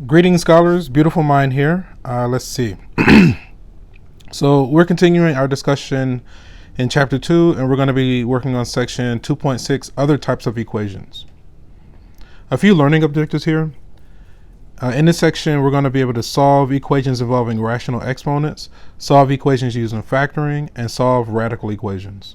Greetings, scholars. Beautiful mind here. Let's see. So we're continuing our discussion in chapter 2, and we're going to be working on section 2.6, other types of equations. A few learning objectives here. In this section, we're going to be able to solve equations involving rational exponents, solve equations using factoring, and solve radical equations.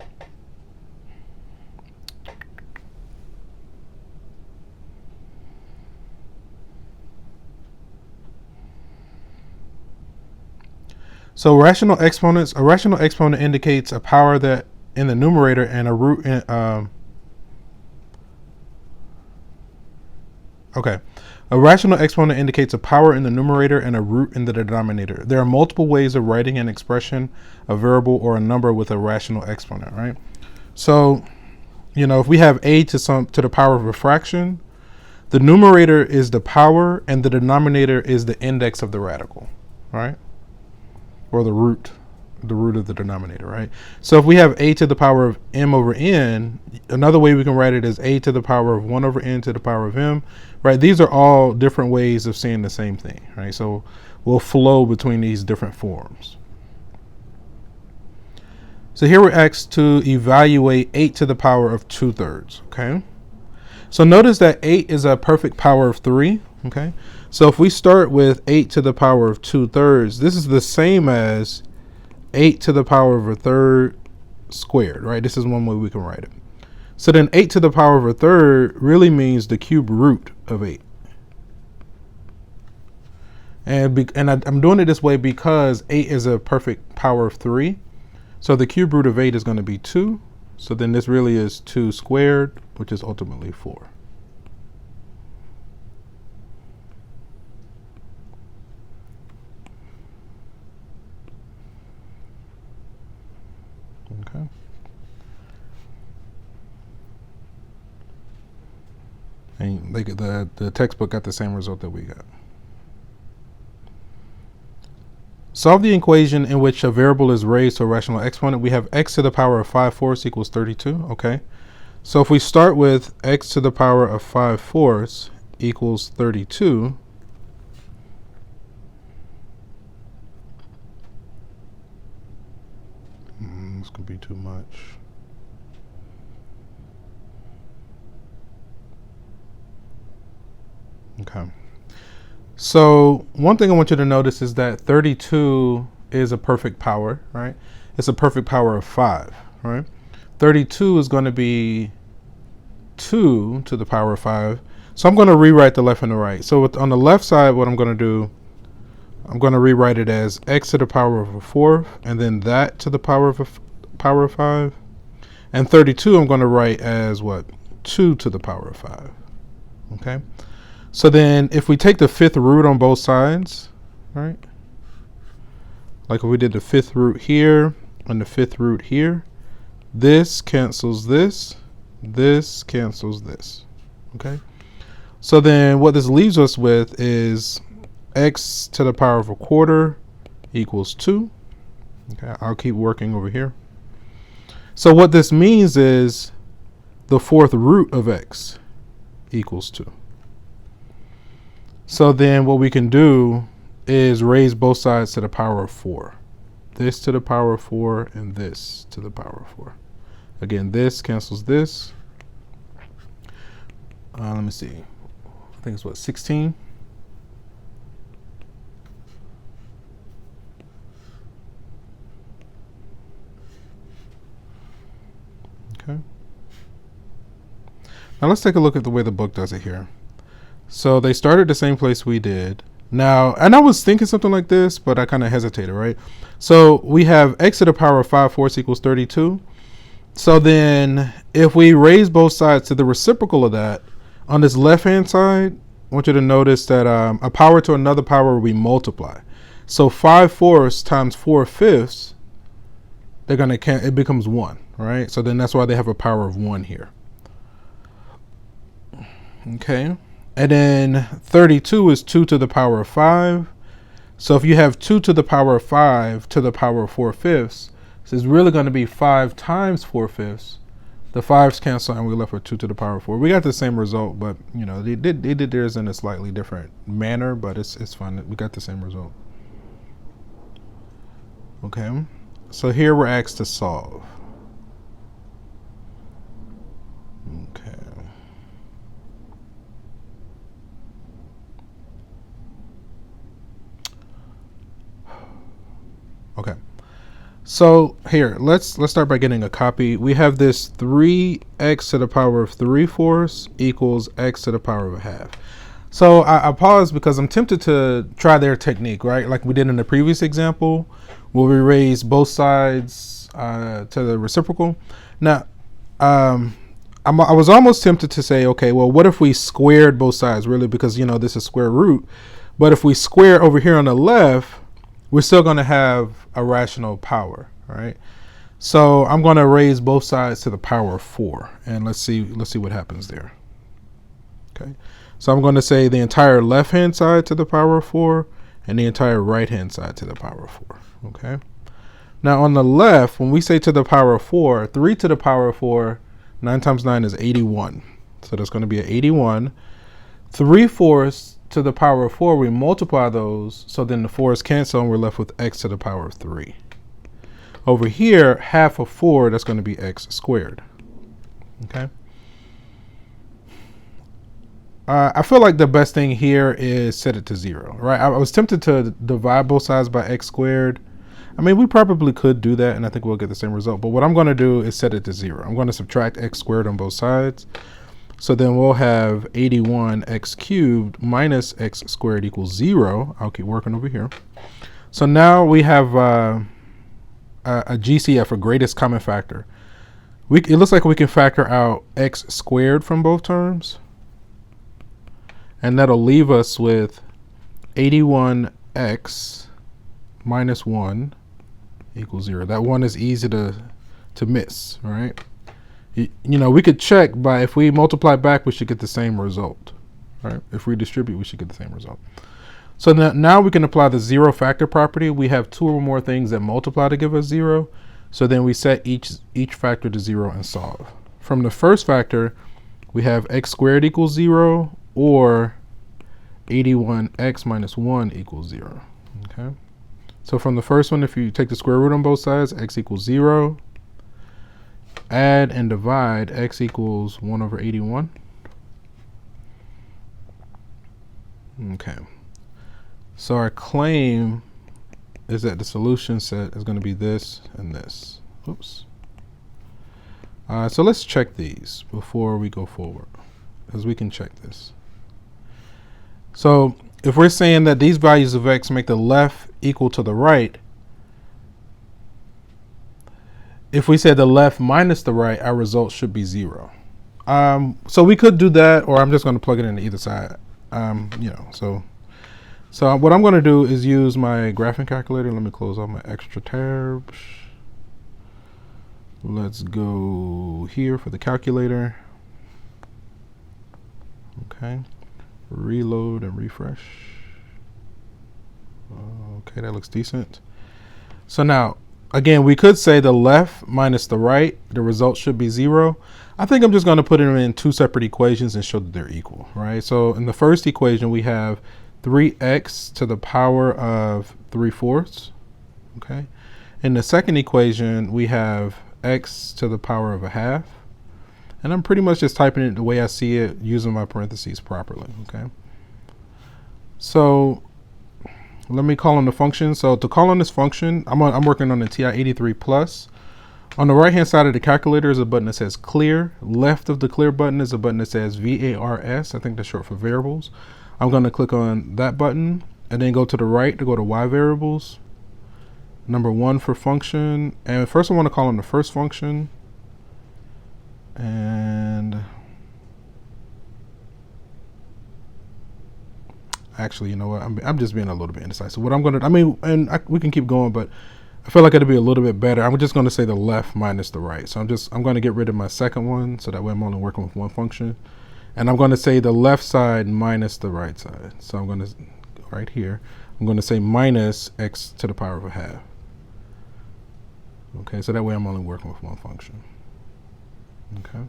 So rational exponents, a rational exponent indicates a power that in the numerator and a root in, A rational exponent indicates a power in the numerator and a root in the denominator. There are multiple ways of writing an expression, a variable, or a number with a rational exponent, right? So, if we have a to the power of a fraction, the numerator is the power and the denominator is the index of the radical, right? Or the root of the denominator, right? So if we have a to the power of m over n, another way we can write it is a to the power of 1 over n to the power of m, right? These are all different ways of saying the same thing, right? So we'll flow between these different forms. So here we're asked to evaluate 8 to the power of 2/3, okay? So notice that 8 is a perfect power of 3, okay? So if we start with 8 to the power of 2/3, this is the same as 8 to the power of a third squared, right? This is one way we can write it. So then 8 to the power of a third really means the cube root of 8. And I'm doing it this way because 8 is a perfect power of 3. So the cube root of 8 is going to be 2. So then this really is 2 squared, which is ultimately 4. Okay. And the textbook got the same result that we got. Solve the equation in which a variable is raised to a rational exponent. We have x to the power of 5/4 equals 32. Okay. So if we start with x to the power of 5/4 equals 32, this could be too much. Okay. So one thing I want you to notice is that 32 is a perfect power, right? It's a perfect power of 5, right? 32 is going to be 2 to the power of 5. So I'm going to rewrite the left and the right. So on the left side, what I'm going to do, I'm going to rewrite it as x to the power of a 4th, and then that to the power of 5. And 32 I'm going to write as what? 2 to the power of 5. Okay? So then if we take the 5th root on both sides, right? Like if we did the 5th root here and the 5th root here, this cancels this cancels this. Okay? So then what this leaves us with is x to the power of a 1/4 equals 2. Okay, I'll keep working over here. So what this means is the 4th root of x equals 2. So then what we can do is raise both sides to the power of 4. This to the power of 4 and this to the power of 4. Again, this cancels this. Let me see. I think it's what, 16? Okay. Now let's take a look at the way the book does it here. So they started the same place we did. Now, and I was thinking something like this, but I kind of hesitated, right? So we have x to the power of 5/4 equals 32. So then if we raise both sides to the reciprocal of that, on this left-hand side, I want you to notice that a power to another power will be multiply. So 5/4 times 4/5, it becomes 1, right? So then that's why they have a power of 1 here. Okay. And then 32 is 2 to the power of 5. So if you have 2 to the power of 5 to the power of 4/5, so it's really going to be 5 times 4/5. The 5's cancel, and we're left with 2 to the power of 4. We got the same result, but you know they did theirs in a slightly different manner, but it's fine. We got the same result. Okay, so here we're asked to solve. Okay. Okay. So here, let's start by getting a copy. We have this 3x to the power of 3/4 equals x to the power of a half. So I pause because I'm tempted to try their technique, right? Like we did in the previous example, where we raise both sides to the reciprocal. Now, I was almost tempted to say, okay, well, what if we squared both sides, really, because, you know, this is square root. But if we square over here on the left, we're still going to have a rational power, right? So I'm going to raise both sides to the power of 4, and let's see what happens there. Okay, so I'm going to say the entire left-hand side to the power of 4 and the entire right-hand side to the power of 4. Okay, now on the left, when we say to the power of 4, 3 to the power of 4, 9 times 9 is 81. So there's going to be an 81. 3/4 to the power of 4, we multiply those, so then the 4's cancel and we're left with x to the power of 3. Over here, half of 4, that's going to be x squared. Okay. I feel like the best thing here is set it to 0, right? I was tempted to divide both sides by x squared. I mean, we probably could do that, and I think we'll get the same result. But what I'm going to do is set it to 0. I'm going to subtract x squared on both sides. So then we'll have 81x cubed minus x squared equals 0. I'll keep working over here. So now we have a GCF, a greatest common factor. It looks like we can factor out x squared from both terms. And that'll leave us with 81x minus 1 equals 0. That 1 is easy to miss, right? You know, we could check by if we multiply back, we should get the same result, right? If we distribute, we should get the same result. So now we can apply the 0 factor property. We have 2 or more things that multiply to give us 0. So then we set each factor to 0 and solve. From the first factor, we have x squared equals 0 or 81x minus 1 equals 0. Okay. So from the first one, if you take the square root on both sides, x equals 0. Add and divide, x equals 1 over 81. Okay. So our claim is that the solution set is going to be this and this. Oops. So let's check these before we go forward, because we can check this. So if we're saying that these values of x make the left equal to the right, if we said the left minus the right, our result should be 0. So we could do that, or I'm just going to plug it into either side. You know, so what I'm going to do is use my graphing calculator. Let me close all my extra tabs. Let's go here for the calculator. Okay, reload and refresh. Okay, that looks decent. So now, again, we could say the left minus the right, the result should be 0. I think I'm just going to put them in 2 separate equations and show that they're equal, right? So in the first equation, we have 3x to the power of 3/4. Okay. In the second equation, we have x to the power of a half. And I'm pretty much just typing it the way I see it, using my parentheses properly, okay? So let me call on the function. So to call on this function, I'm working on the TI-83 Plus. On the right-hand side of the calculator is a button that says clear. Left of the clear button is a button that says VARS. I think that's short for variables. I'm going to click on that button and then go to the right to go to Y variables. Number 1 for function. And first I want to call on the first function. And actually, you know what? I'm just being a little bit indecisive. What I'm going to, we can keep going, but I feel like it'll be a little bit better. I'm just going to say the left minus the right. So I'm going to get rid of my second one, so that way I'm only working with one function. And I'm going to say the left side minus the right side. So I'm going to, right here, I'm going to say minus x to the power of a half. Okay, so that way I'm only working with one function. Okay.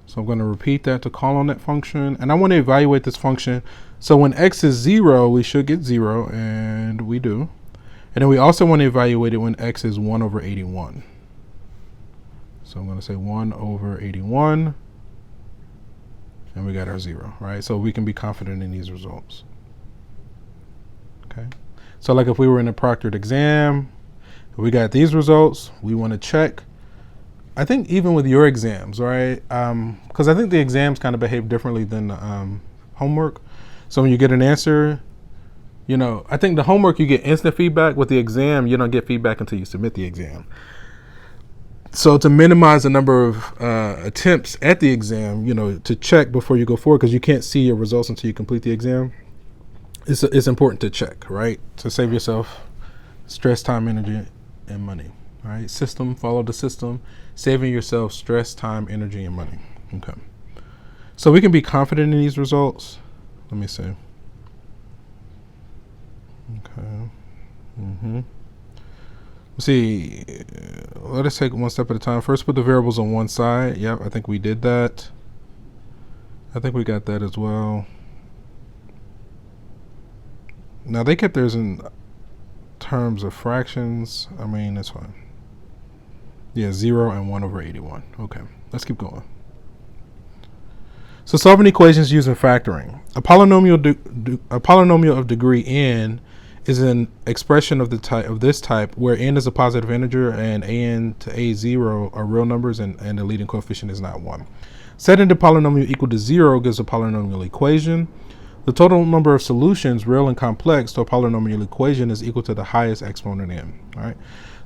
So I'm going to repeat that to call on that function. And I want to evaluate this function. So when x is 0, we should get 0, and we do. And then we also want to evaluate it when x is 1 over 81. So I'm going to say 1 over 81. And we got our 0, right? So we can be confident in these results. Okay. So like if we were in a proctored exam, we got these results, we want to check. I think even with your exams, right? Because I think the exams kind of behave differently than the homework. So when you get an answer, you know, I think the homework you get instant feedback. With the exam, you don't get feedback until you submit the exam. So to minimize the number of attempts at the exam, you know, to check before you go forward, because you can't see your results until you complete the exam, it's important to check, right? To save yourself stress, time, energy, and money. All right, system, follow the system, saving yourself stress, time, energy, and money. Okay. So we can be confident in these results. Let me see. Okay. Let's see. Let us take one step at a time. First, put the variables on one side. Yep, I think we did that. I think we got that as well. Now, they kept theirs in terms of fractions. I mean, that's fine. Yeah, 0 and 1 over 81. Okay, let's keep going. So solving equations using factoring. A polynomial of degree n is an expression of the type of this type where n is a positive integer and an to a0 are real numbers and the leading coefficient is not 1. Setting the polynomial equal to 0 gives a polynomial equation. The total number of solutions, real and complex, to a polynomial equation is equal to the highest exponent n. All right.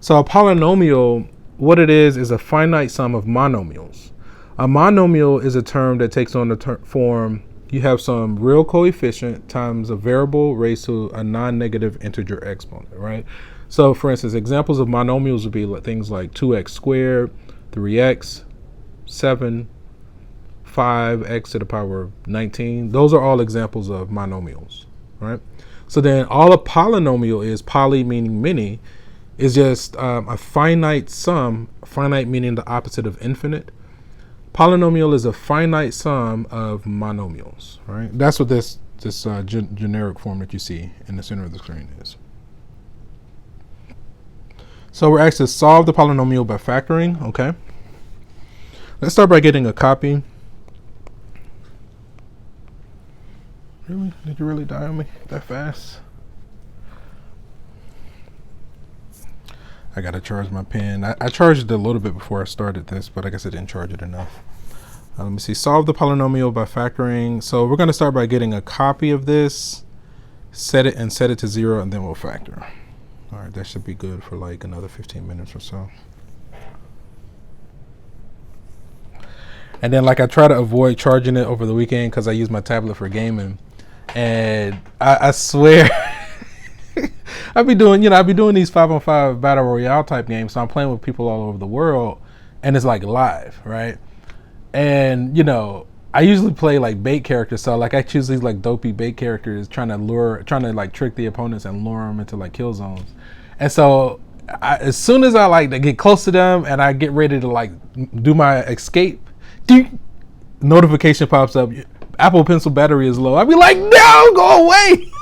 So a polynomial, what it is a finite sum of monomials. A monomial is a term that takes on the form, you have some real coefficient times a variable raised to a non-negative integer exponent, right? So for instance, examples of monomials would be things like 2x squared, 3x, 7, 5x to the power of 19. Those are all examples of monomials, right? So then all a polynomial is, poly meaning many, is just a finite sum, finite meaning the opposite of infinite. Polynomial is a finite sum of monomials, right? That's what this generic form that you see in the center of the screen is. So we're asked to solve the polynomial by factoring, okay? Let's start by getting a copy. Really? Did you really die on me that fast? I gotta charge my pen. I charged it a little bit before I started this, but I guess I didn't charge it enough. Let me see. Solve the polynomial by factoring. So we're gonna start by getting a copy of this, set it to 0, and then we'll factor. All right, that should be good for like another 15 minutes or so. And then like I try to avoid charging it over the weekend because I use my tablet for gaming. And I swear, I be doing these 5-on-5 battle royale type games. So I'm playing with people all over the world, and it's like live, right? And I usually play like bait characters. So like I choose these like dopey bait characters, trying to like trick the opponents and lure them into like kill zones. And so as soon as I like to get close to them and I get ready to like do my escape, notification pops up. Apple Pencil battery is low. I'd be like, no, go away.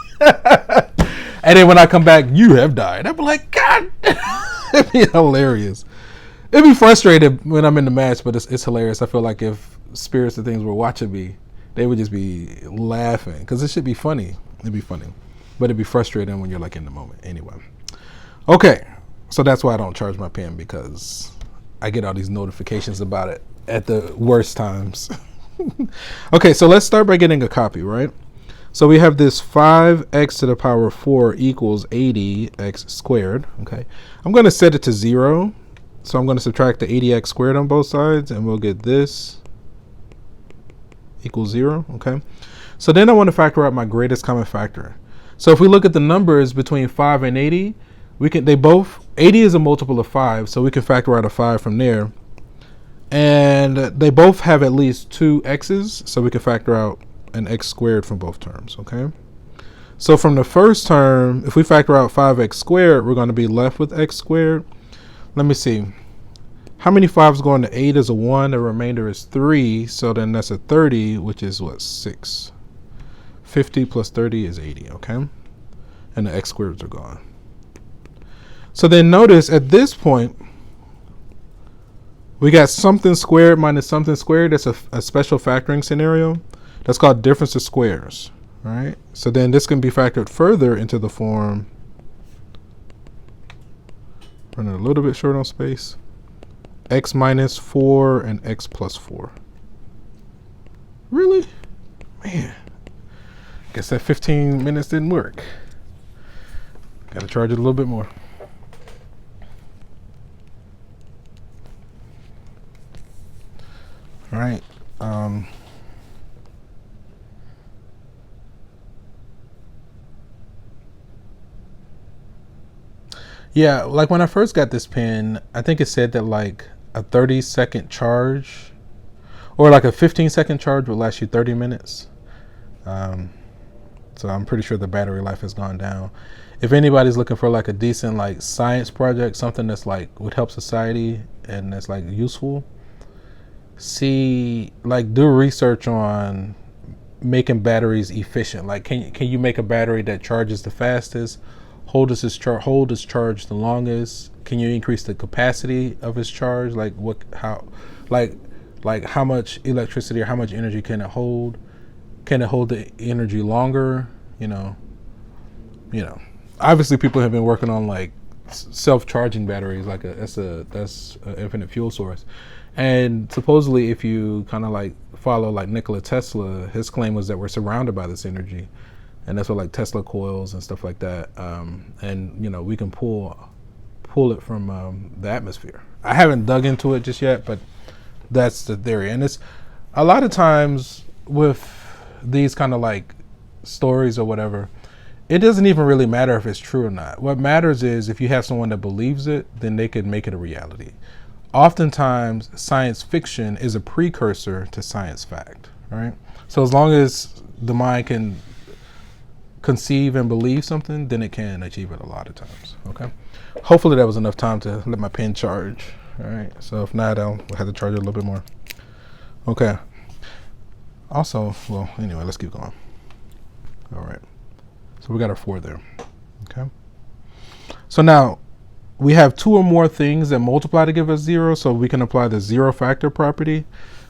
And then when I come back, you have died. I'd be like, God. It'd be hilarious. It'd be frustrated when I'm in the match, but it's hilarious. I feel like if spirits and things were watching me, they would just be laughing because it should be funny. It'd be funny, but it'd be frustrating when you're like in the moment. Anyway, okay, so that's why I don't charge my pen, because I get all these notifications about it at the worst times. Okay, so let's start by getting a copy, right? So we have this 5x to the power of 4 equals 80x squared. Okay, I'm going to set it to 0. So I'm going to subtract the 80x squared on both sides, and we'll get this equals 0. Okay, so then I want to factor out my greatest common factor. So if we look at the numbers between 5 and 80, 80 is a multiple of 5, so we can factor out a 5 from there. And they both have at least 2 x's, so we can factor out an x squared from both terms, okay? So from the first term, if we factor out 5x squared, we're going to be left with x squared. Let me see. How many 5s go into 8 is a 1, the remainder is 3, so then that's a 30, which is what, 6. 50 plus 30 is 80, okay? And the x squareds are gone. So then notice at this point, we got something squared minus something squared. That's a special factoring scenario. That's called difference of squares, right? So then this can be factored further into the form, running a little bit short on space, x minus 4 and x plus 4. Really? Man, guess that 15 minutes didn't work. Gotta charge it a little bit more. All right. Yeah, like when I first got this pen, I think it said that like a 30-second charge or like a 15-second charge would last you 30 minutes. So I'm pretty sure the battery life has gone down. If anybody's looking for like a decent like science project, something that's like would help society and that's like useful, do research on making batteries efficient. Like can you make a battery that charges the fastest, hold its charge the longest? Can you increase the capacity of its charge? Like how much electricity or how much energy can it hold? Can it hold the energy longer? You know. Obviously people have been working on like self-charging batteries, like that's an infinite fuel source. And supposedly if you kind of like follow like Nikola Tesla, his claim was that we're surrounded by this energy, and that's what like Tesla coils and stuff like that. And we can pull it from the atmosphere. I haven't dug into it just yet, but that's the theory. And it's a lot of times with these kind of like stories or whatever, it doesn't even really matter if it's true or not. What matters is if you have someone that believes it, then they could make it a reality. Oftentimes, science fiction is a precursor to science fact, right? So as long as the mind can conceive and believe something, then it can achieve it a lot of times, okay? Hopefully that was enough time to let my pen charge, all right? So if not, I'll have to charge it a little bit more. Okay. Also, well, anyway, let's keep going. All right. So we got our 4 there, okay? So now we have 2 or more things that multiply to give us 0, so we can apply the zero factor property.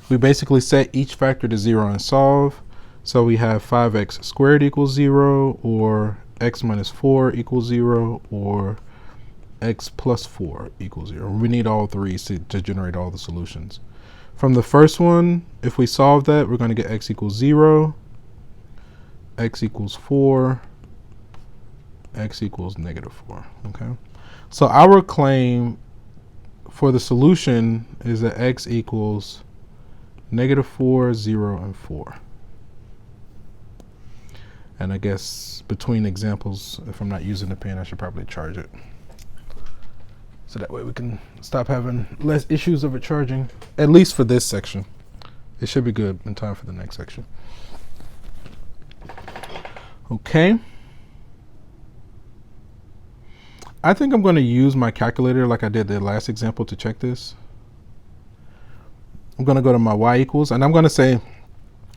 We basically set each factor to 0 and solve. So we have 5x squared equals 0, or x minus 4 equals 0, or x plus 4 equals 0. We need all 3 to generate all the solutions. From the first one, if we solve that, we're going to get x equals 0, x equals 4, x equals negative 4, okay? So our claim for the solution is that x equals negative 4, 0, and 4. And I guess between examples, if I'm not using the pen, I should probably charge it. So that way we can stop having less issues of it charging, at least for this section. It should be good in time for the next section. Okay. I think I'm going to use my calculator like I did the last example to check this. I'm going to go to my y equals, and I'm going to say,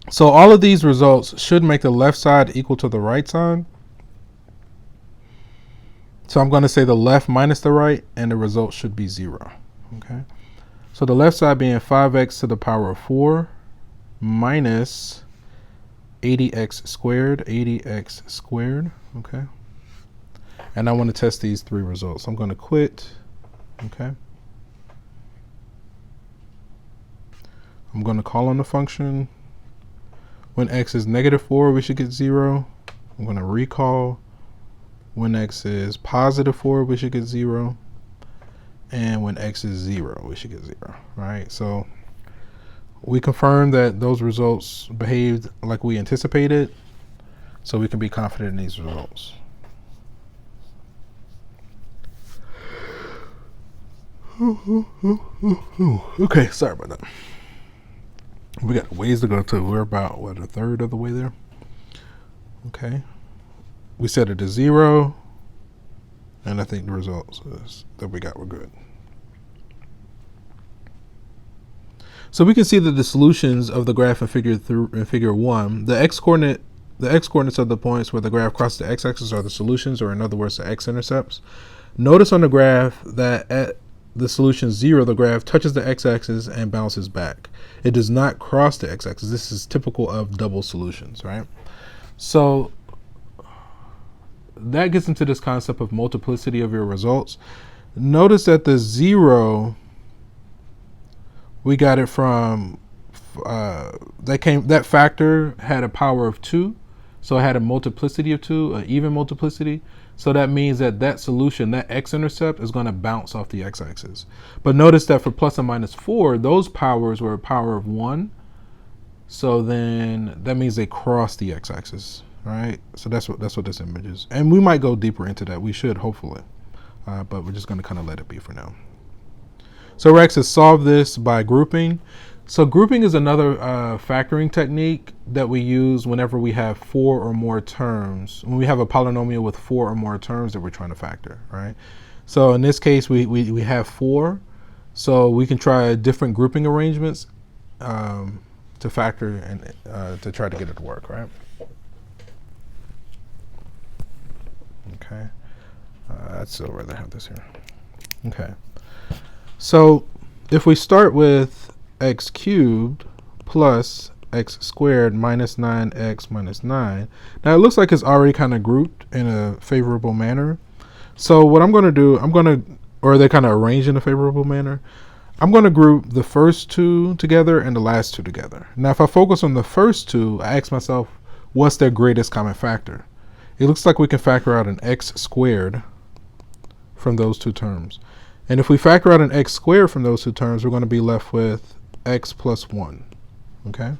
so all of these results should make the left side equal to the right side. So I'm going to say the left minus the right, and the result should be 0. Okay. So the left side being 5x to the power of 4 minus 80x squared, 80x squared. Okay. And I want to test these 3 results. I'm going to quit. Okay. I'm going to call on the function. When x is negative 4, we should get 0. I'm going to recall. When x is positive 4, we should get 0. And when x is 0, we should get 0. Right? So we confirmed that those results behaved like we anticipated. So we can be confident in these results. Okay, sorry about that. We got ways to go to. We're about, what, a third of the way there? Okay. We set it to 0. And I think the results that we got were good. So we can see that the solutions of the graph in figure 1, the x-coordinates of the points where the graph crosses the x-axis are the solutions, or in other words, the x-intercepts. Notice on the graph that at the solution 0, the graph touches the x-axis and bounces back. It does not cross the x-axis. This is typical of double solutions, right? So that gets into this concept of multiplicity of your results. Notice that the 0, we got it from, that factor had a power of 2. So it had a multiplicity of 2, an even multiplicity. So that means that that solution, that x-intercept, is going to bounce off the x-axis. But notice that for plus and minus 4, those powers were a power of 1. So then that means they cross the x-axis, right? So that's what this image is. And we might go deeper into that. We should, hopefully. But we're just going to kind of let it be for now. So Rex has solved this by grouping. So grouping is another factoring technique that we use whenever we have 4 or more terms. When we have a polynomial with 4 or more terms that we're trying to factor, right? So in this case, we have 4. So we can try different grouping arrangements to factor and to try to get it to work, right? Okay. I'd still rather have this here. Okay. So if we start with x cubed plus x squared minus 9x minus 9. Now it looks like it's already kind of grouped in a favorable manner. So what I'm going to do, or they're kind of arranged in a favorable manner. I'm going to group the first 2 together and the last 2 together. Now if I focus on the first 2, I ask myself, what's their greatest common factor? It looks like we can factor out an x squared from those 2 terms. And if we factor out an x squared from those 2 terms, we're going to be left with x plus 1, okay?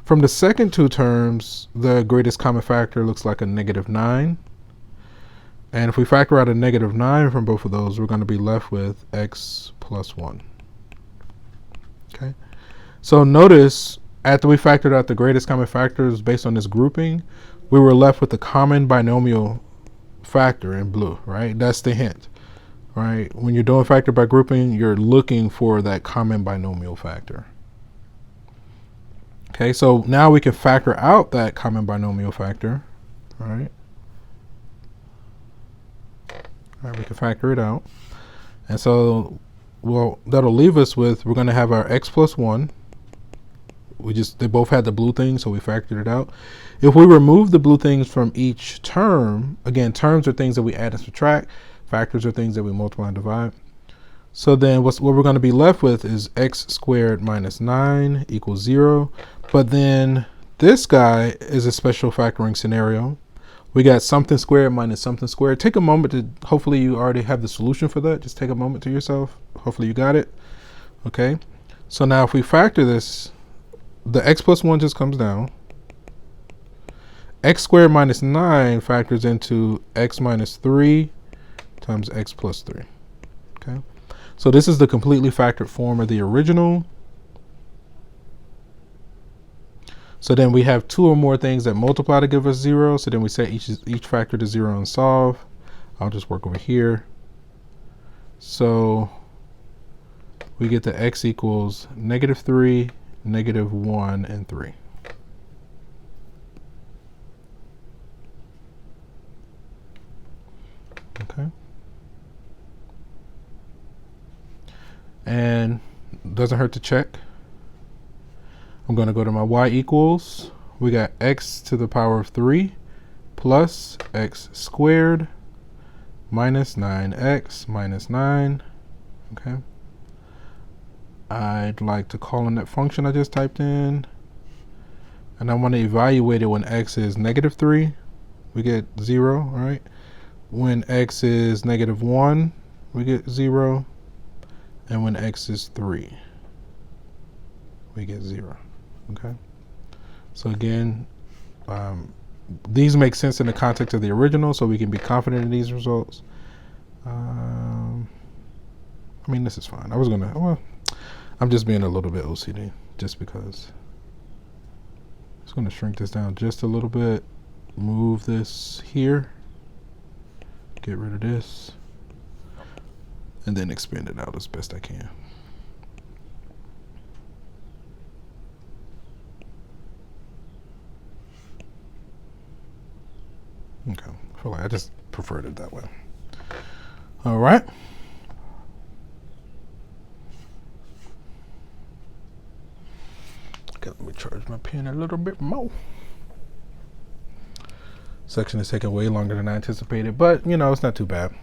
From the second 2 terms, the greatest common factor looks like a negative 9. And if we factor out a negative 9 from both of those, we're going to be left with x plus 1, okay? So notice, after we factored out the greatest common factors based on this grouping, we were left with the common binomial factor in blue, right? That's the hint. Right? When you're doing factor by grouping, you're looking for that common binomial factor. Okay, so now we can factor out that common binomial factor. All right. All right, we can factor it out. And so, well, that'll leave us with, we're going to have our x plus 1. They both had the blue thing, so we factored it out. If we remove the blue things from each term, again, terms are things that we add and subtract. Factors are things that we multiply and divide. So then what we're going to be left with is x squared minus 9 equals 0. But then this guy is a special factoring scenario. We got something squared minus something squared. Take a moment to, hopefully you already have the solution for that. Just take a moment to yourself. Hopefully you got it. Okay. So now if we factor this, the x plus 1 just comes down. X squared minus 9 factors into x minus 3 times x plus 3. Okay, so this is the completely factored form of the original. So then we have 2 or more things that multiply to give us 0. So then we set each factor to 0 and solve. I'll just work over here. So we get the x equals negative 3, negative 1, and 3. Okay. And doesn't hurt to check. I'm going to go to my y equals. We got x to the power of 3 plus x squared minus 9x minus 9. Okay. I'd like to call in that function I just typed in. And I want to evaluate it when x is negative 3. We get 0, right? When x is negative 1, we get 0. And when x is 3, we get 0. Okay. So again, these make sense in the context of the original, so we can be confident in these results. I mean, this is fine. I'm just being a little bit OCD just because. I'm just going to shrink this down just a little bit, move this here, get rid of this, and then expand it out as best I can. Okay, I feel like I just preferred it that way. All right. Okay, let me charge my pen a little bit more. Section is taking way longer than I anticipated, but you know, it's not too bad.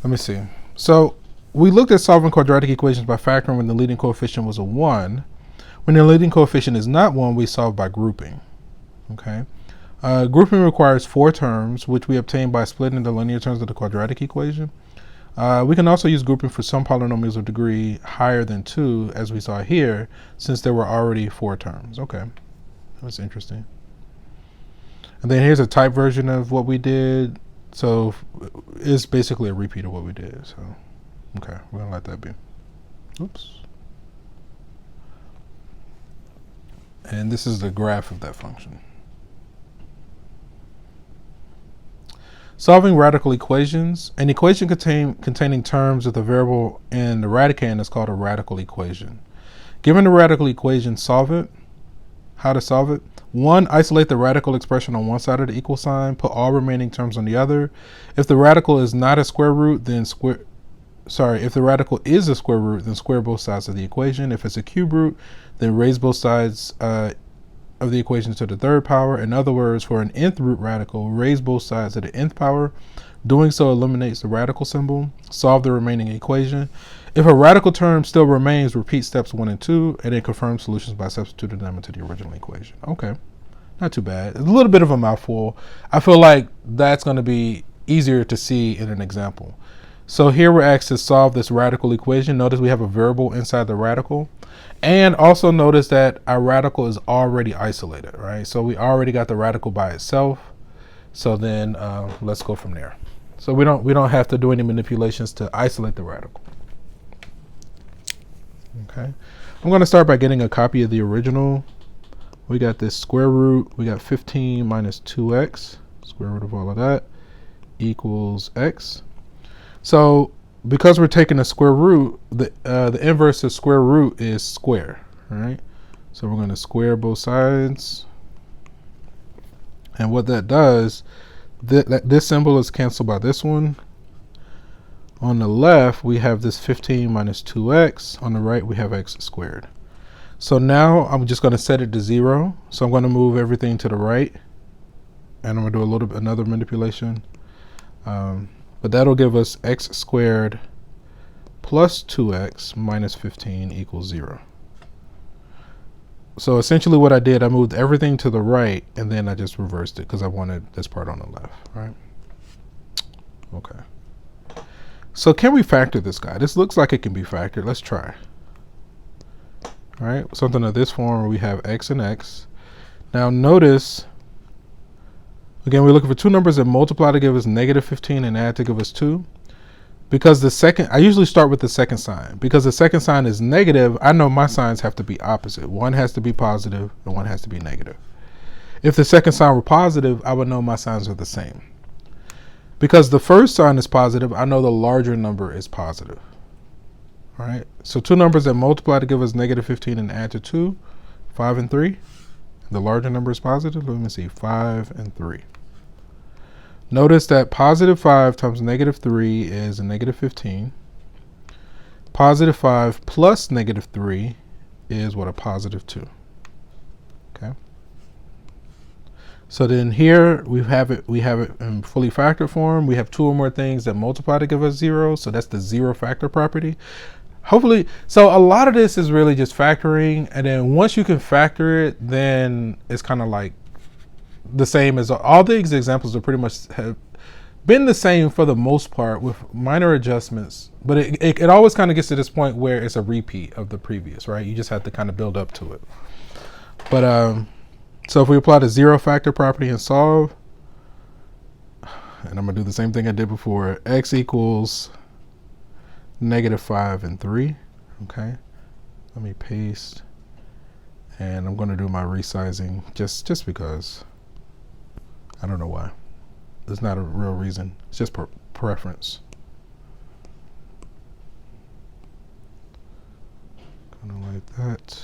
Let me see. So we looked at solving quadratic equations by factoring when the leading coefficient was a 1. When the leading coefficient is not 1, we solve by grouping. Okay. Grouping requires 4 terms, which we obtain by splitting the linear terms of the quadratic equation. We can also use grouping for some polynomials of degree higher than 2, as we saw here, since there were already 4 terms. Okay, that's interesting. And then here's a type version of what we did. So it's basically a repeat of what we did. So, okay, we're gonna let that be. Oops. And this is the graph of that function. Solving radical equations. An equation containing terms with a variable in the radicand is called a radical equation. Given the radical equation, solve it. How to solve it? 1, isolate the radical expression on one side of the equal sign, put all remaining terms on the other. If the radical is not a square root, then if the radical is a square root, then square both sides of the equation. If it's a cube root, then raise both sides of the equation to the 3rd power. In other words, for an nth root radical, raise both sides to the nth power. Doing so eliminates the radical symbol. Solve the remaining equation. If a radical term still remains, repeat steps 1 and 2, and then confirm solutions by substituting them into the original equation. Okay, not too bad. It's a little bit of a mouthful. I feel like that's going to be easier to see in an example. So here we're asked to solve this radical equation. Notice we have a variable inside the radical. And also notice that our radical is already isolated, right? So we already got the radical by itself. So then let's go from there. So we don't have to do any manipulations to isolate the radical. Okay. I'm going to start by getting a copy of the original. We got this square root. We got 15 minus 2x, square root of all of that, equals x. So because we're taking a square root, the inverse of square root is square, right? So we're going to square both sides. And what that does, this symbol is canceled by this one. On the left, we have this 15 minus 2x. On the right, we have x squared. So now I'm just going to set it to 0. So I'm going to move everything to the right. And I'm going to do another manipulation. But that'll give us x squared plus 2x minus 15 equals 0. So essentially what I did, I moved everything to the right, and then I just reversed it because I wanted this part on the left, right? Okay. So can we factor this guy? This looks like it can be factored. Let's try. All right, something of this form where we have x and x. Now notice, again, we're looking for 2 numbers that multiply to give us negative 15 and add to give us 2. Because I usually start with the second sign. Because the second sign is negative, I know my signs have to be opposite. One has to be positive and one has to be negative. If the second sign were positive, I would know my signs are the same. Because the first sign is positive, I know the larger number is positive. All right, so 2 numbers that multiply to give us negative 15 and add to 2, 5 and 3. The larger number is positive. Let me see, 5 and 3. Notice that positive 5 times negative 3 is a negative 15. Positive 5 plus negative 3 is what, a positive 2. Okay. So then here we have it in fully factored form. We have 2 or more things that multiply to give us 0. So that's the 0 factor property. Hopefully, so a lot of this is really just factoring. And then once you can factor it, then it's kind of like the same as all these examples are pretty much have been the same for the most part with minor adjustments, but it always kind of gets to this point where it's a repeat of the previous, right? You just have to kind of build up to it. But so if we apply the 0 factor property and solve, and I'm gonna do the same thing I did before, x equals negative 5 and 3. Okay, let me paste, and I'm gonna do my resizing just because. I don't know why. There's not a real reason. It's just preference. Kind of like that.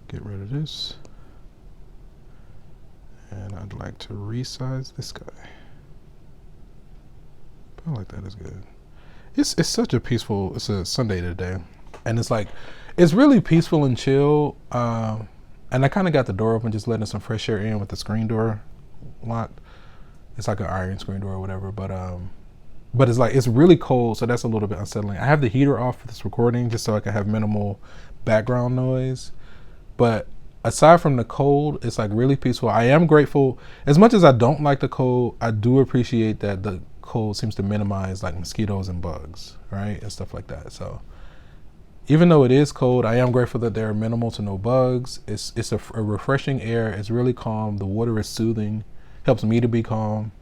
Get rid of this. And I'd like to resize this guy. I like that is good. It's such a peaceful, it's a Sunday today. And it's like, it's really peaceful and chill. And I kind of got the door open, just letting some fresh air in with the screen door locked. It's like an iron screen door or whatever. But it's like, it's really cold. So that's a little bit unsettling. I have the heater off for this recording just so I can have minimal background noise. But aside from the cold, it's like really peaceful. I am grateful. As much as I don't like the cold, I do appreciate that the cold seems to minimize like mosquitoes and bugs, right? And stuff like that. So even though it is cold, I am grateful that there are minimal to no bugs. It's a refreshing air. It's really calm. The water is soothing, helps me to be calm.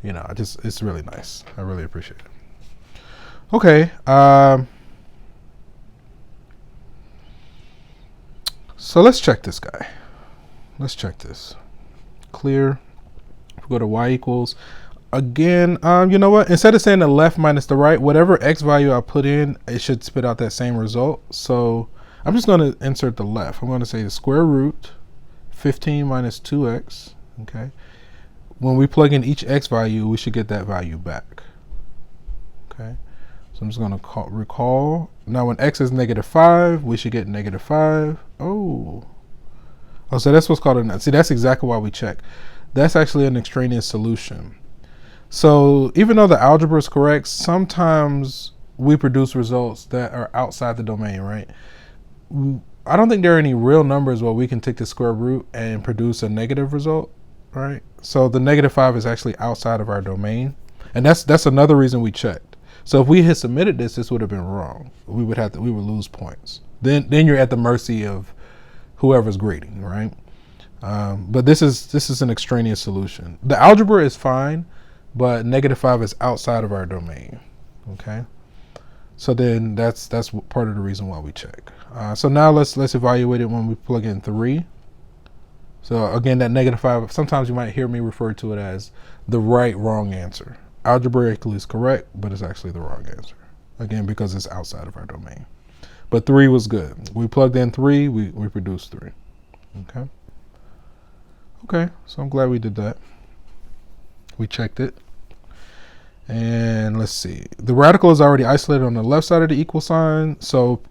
You know, it's really nice. I really appreciate it. Okay. So let's check this guy. Let's check this. Clear. If we go to y equals, again, you know what? Instead of saying the left minus the right, whatever x value I put in, it should spit out that same result. So I'm just going to insert the left. I'm going to say the square root 15 minus 2x. Okay. When we plug in each x value, we should get that value back. Okay. So I'm just going to recall. Now when x is -5, we should get -5. Oh, so that's what's called a, see, that's exactly why we check. That's actually an extraneous solution. So even though the algebra is correct, sometimes we produce results that are outside the domain, right? I don't think there are any real numbers where we can take the square root and produce a negative result, right? So the -5 is actually outside of our domain. And that's another reason we checked. So if we had submitted this would have been wrong. We would lose points. Then you're at the mercy of whoever's grading, right? But this is an extraneous solution. The algebra is fine, but -5 is outside of our domain. Okay. So then that's part of the reason why we check. So now let's evaluate it when we plug in 3. So again, that -5, sometimes you might hear me refer to it as the wrong answer. Algebraically is correct, but it's actually the wrong answer. Again, because it's outside of our domain. But 3 was good. We plugged in 3, we produced 3. Okay. Okay, so I'm glad we did that. We checked it. And let's see. The radical is already isolated on the left side of the equal sign. So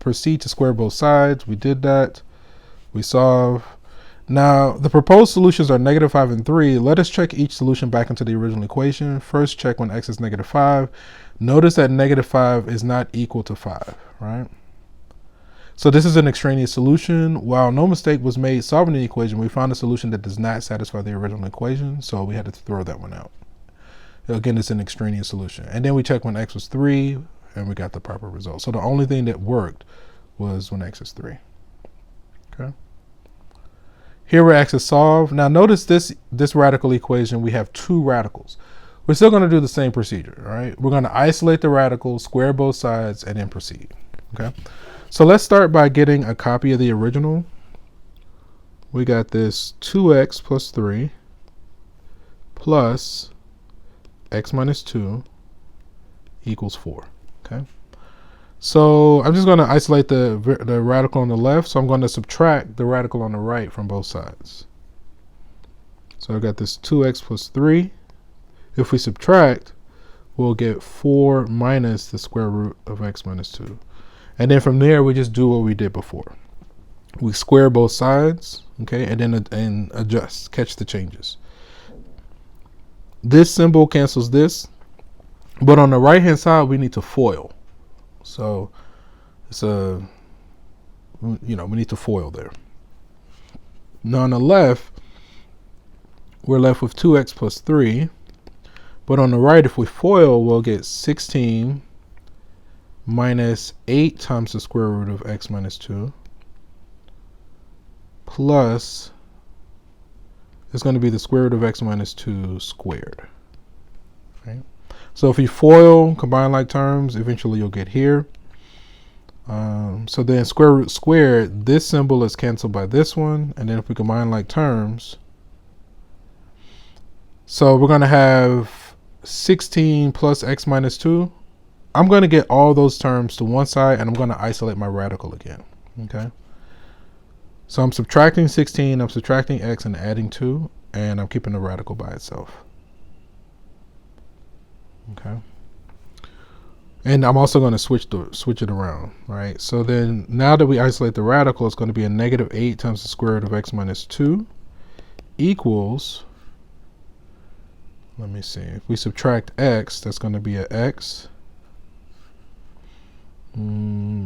proceed to square both sides. We did that. We solve. Now, the proposed solutions are -5 and 3. Let us check each solution back into the original equation. First, check when x is -5. Notice that -5 is not equal to 5, right? So this is an extraneous solution. While no mistake was made solving the equation, we found a solution that does not satisfy the original equation, so we had to throw that one out. Again, it's an extraneous solution. And then we checked when x was 3, and we got the proper result. So the only thing that worked was when x is 3. Okay. Here where x is solved. Now notice this radical equation, we have 2 radicals. We're still going to do the same procedure, right? We're going to isolate the radicals, square both sides, and then proceed. Okay. So let's start by getting a copy of the original. We got this 2x plus 3 plus x minus 2 equals 4. Okay. So I'm just going to isolate the radical on the left. So I'm going to subtract the radical on the right from both sides. So I got this 2x plus 3. If we subtract, we'll get 4 minus the square root of x minus 2. And then from there, we just do what we did before. We square both sides, okay, and then adjust, catch the changes. This symbol cancels this, but on the right-hand side, we need to FOIL. So it's we need to FOIL there. Now on the left, we're left with 2x plus 3. But on the right, if we FOIL, we'll get 16 minus 8 times the square root of x minus 2 plus, it's going to be the square root of x minus 2 squared. Right? So if you FOIL, combine like terms, eventually you'll get here. So then square root squared, this symbol is canceled by this one. And then if we combine like terms, so we're going to have 16 plus x minus 2. I'm going to get all those terms to one side, and I'm going to isolate my radical again. Okay. So I'm subtracting 16, I'm subtracting x and adding 2, and I'm keeping the radical by itself. Okay. And I'm also going to switch it around, right? So then now that we isolate the radical, it's going to be a negative 8 times the square root of x minus 2 equals, let me see, if we subtract x, that's going to be a x.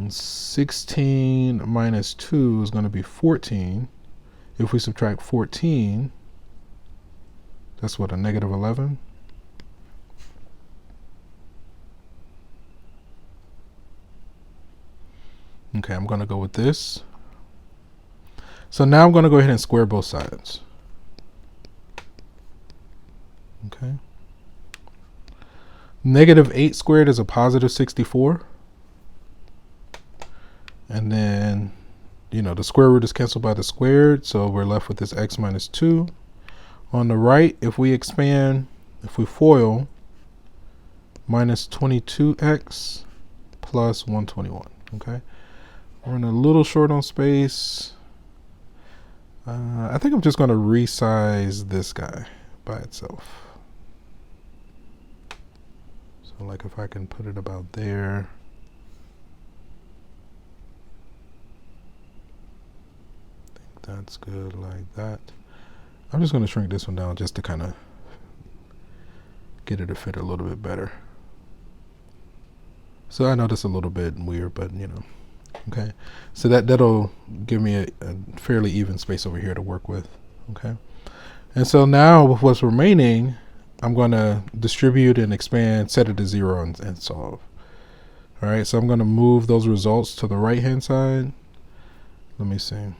16 minus 2 is going to be 14. If we subtract 14, that's what, a negative 11? Okay, I'm going to go with this. So now I'm going to go ahead and square both sides. Okay. Negative 8 squared is a positive 64. And then, the square root is canceled by the squared, so we're left with this x minus 2. On the right, if we FOIL, minus 22x plus 121, okay? We're running a little short on space. I think I'm just going to resize this guy by itself. So like if I can put it about there. I think that's good like that. I'm just going to shrink this one down just to kind of get it to fit a little bit better. So I know that's a little bit weird, but okay. So that'll give me a fairly even space over here to work with. Okay. And so now with what's remaining, I'm going to distribute and expand, set it to 0 and solve. All right. So I'm going to move those results to the right hand side. Let me see.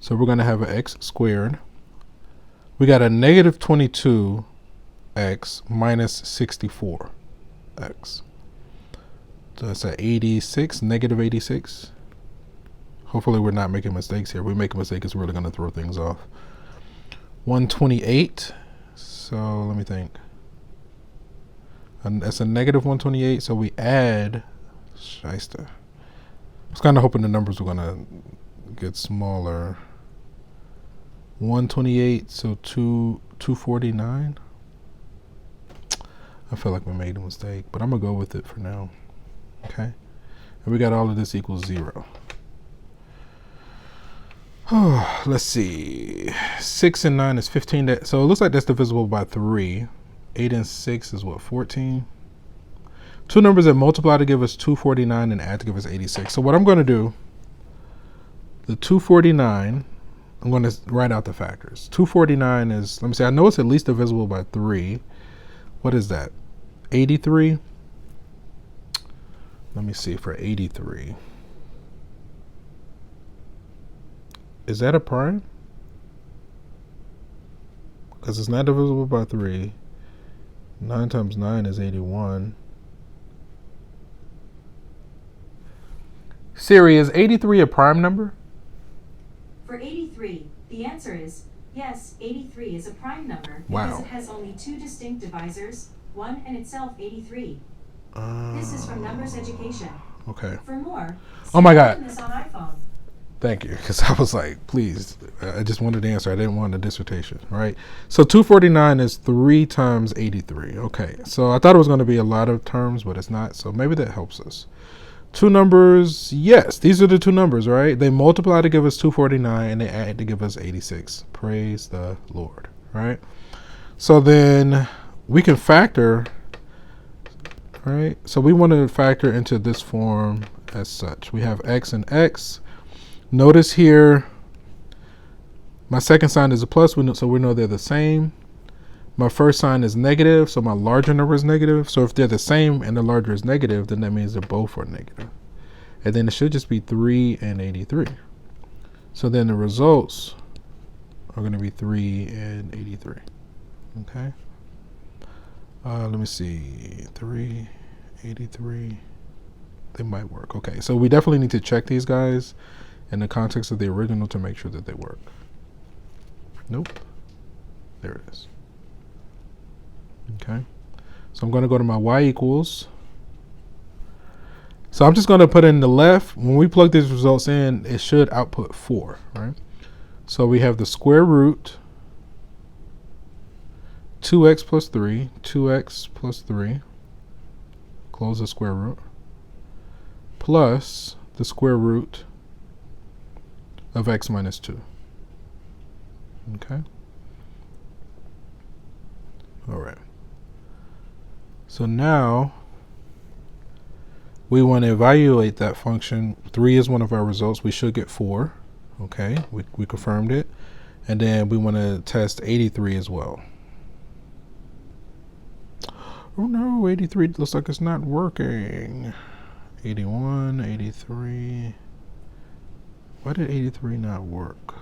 So we're going to have an x squared. We got a negative 22x minus 64x. So that's an 86, negative 86. Hopefully we're not making mistakes here. If we make a mistake, it's really going to throw things off. 128. So let me think. And that's a negative 128. So we add, shyster. I was kind of hoping the numbers were going to get smaller. 128, so 249. I feel like we made a mistake, but I'm going to go with it for now. Okay. And we got all of this equals 0. Oh, let's see. 6 and 9 is 15. So it looks like that's divisible by 3. 8 and 6 is what, 14? Two numbers that multiply to give us 249 and add to give us 86. So what I'm going to do, the 249, I'm going to write out the factors. 249 is, let me see, I know it's at least divisible by 3. What is that? 83? Let me see for 83. Is that a prime? Because it's not divisible by 3. 9 times 9 is 81. Siri, is 83 a prime number? For 83, the answer is yes, 83 is a prime number because Wow. It has only two distinct divisors, 1 and itself 83. This is from Numbers Education. Okay. For more, Oh my God. this on iPhone. Thank you, because I was like, please, I just wanted the answer. I didn't want a dissertation, right? So 249 is 3 times 83. Okay, so I thought it was going to be a lot of terms, but it's not. So maybe that helps us. Two numbers, yes, these are the two numbers, right? They multiply to give us 249 and they add to give us 86. Praise the Lord, right? So then we can factor, right? So we want to factor into this form as such. We have x and x. Notice here, my second sign is a plus, so we know they're the same. My first sign is negative, so my larger number is negative. So if they're the same and the larger is negative, then that means they both are negative. And then it should just be 3 and 83. So then the results are going to be 3 and 83. Okay. Let me see. 3, 83. They might work. Okay. So we definitely need to check these guys in the context of the original to make sure that they work. Nope. There it is. Okay. So I'm going to go to my y equals. So I'm just going to put in the left. When we plug these results in, it should output 4, right? So we have the square root 2x plus 3, 2x plus 3, close the square root, plus the square root of x minus 2. Okay? All right. So now we want to evaluate that function. 3 is one of our results. We should get 4. Okay, we confirmed it. And then we want to test 83 as well. Oh no, 83 looks like it's not working. 81, 83. Why did 83 not work?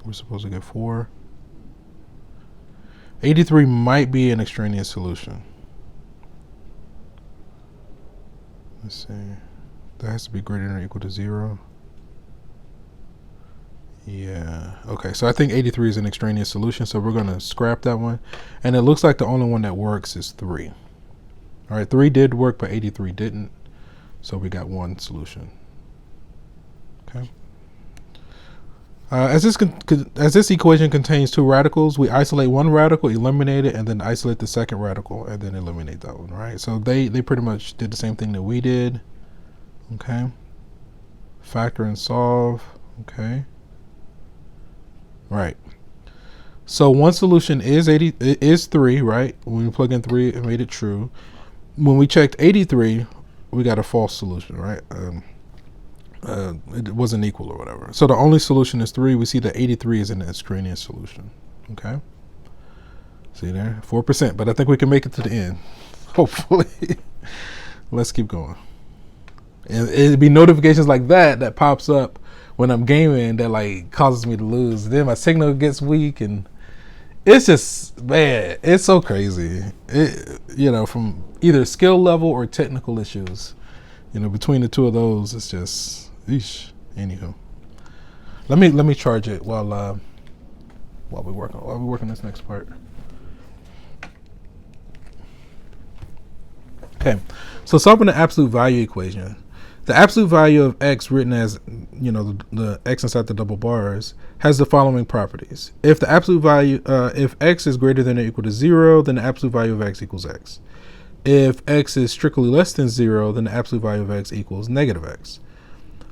We're supposed to get 4. 83 might be an extraneous solution. Let's see. That has to be greater than or equal to 0. Yeah. Okay, so I think 83 is an extraneous solution, so we're going to scrap that one. And it looks like the only one that works is 3. All right, 3 did work, but 83 didn't. So we got one solution. Okay. As this equation contains 2 radicals, we isolate one radical, eliminate it, and then isolate the second radical, and then eliminate that one, right? So they pretty much did the same thing that we did. Okay. Factor and solve. Okay. Right. So one solution is 3, right? When we plug in 3, it made it true. When we checked 83, we got a false solution, right? It wasn't equal or whatever. So the only solution is 3. We see that 83 is an extraneous solution. Okay. See there? 4%. But I think we can make it to the end. Hopefully. Let's keep going. And it'd be notifications like that pops up when I'm gaming that like causes me to lose. Then my signal gets weak, and it's just, man, it's so crazy. From either skill level or technical issues. Between the two of those, it's just, eesh. Anywho, let me charge it while we work on this next part. Okay, so solving the absolute value equation. The absolute value of x, written as the x inside the double bars, has the following properties. If the absolute value, if x is greater than or equal to 0, then the absolute value of x equals x. If x is strictly less than 0, then the absolute value of x equals negative x.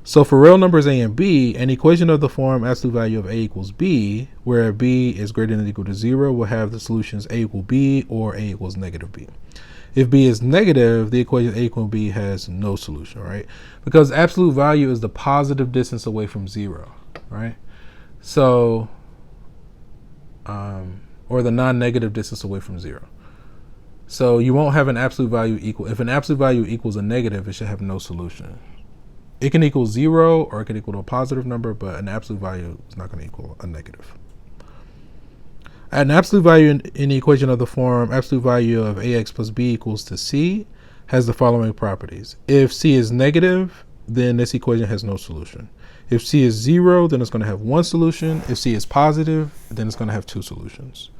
So for real numbers a and b, an equation of the form absolute value of a equals b, where b is greater than or equal to 0, will have the solutions a equal b or a equals negative b. If b is negative, the equation a equal b has no solution, right? Because absolute value is the positive distance away from 0, right? So, or the non-negative distance away from 0. So you won't have an absolute value equal. If an absolute value equals a negative, it should have no solution. It can equal 0 or it can equal to a positive number, but an absolute value is not going to equal a negative. An absolute value in the equation of the form absolute value of ax plus b equals to c has the following properties. If c is negative, then this equation has no solution. If c is 0, then it's going to have one solution. If c is positive, then it's going to have 2 solutions.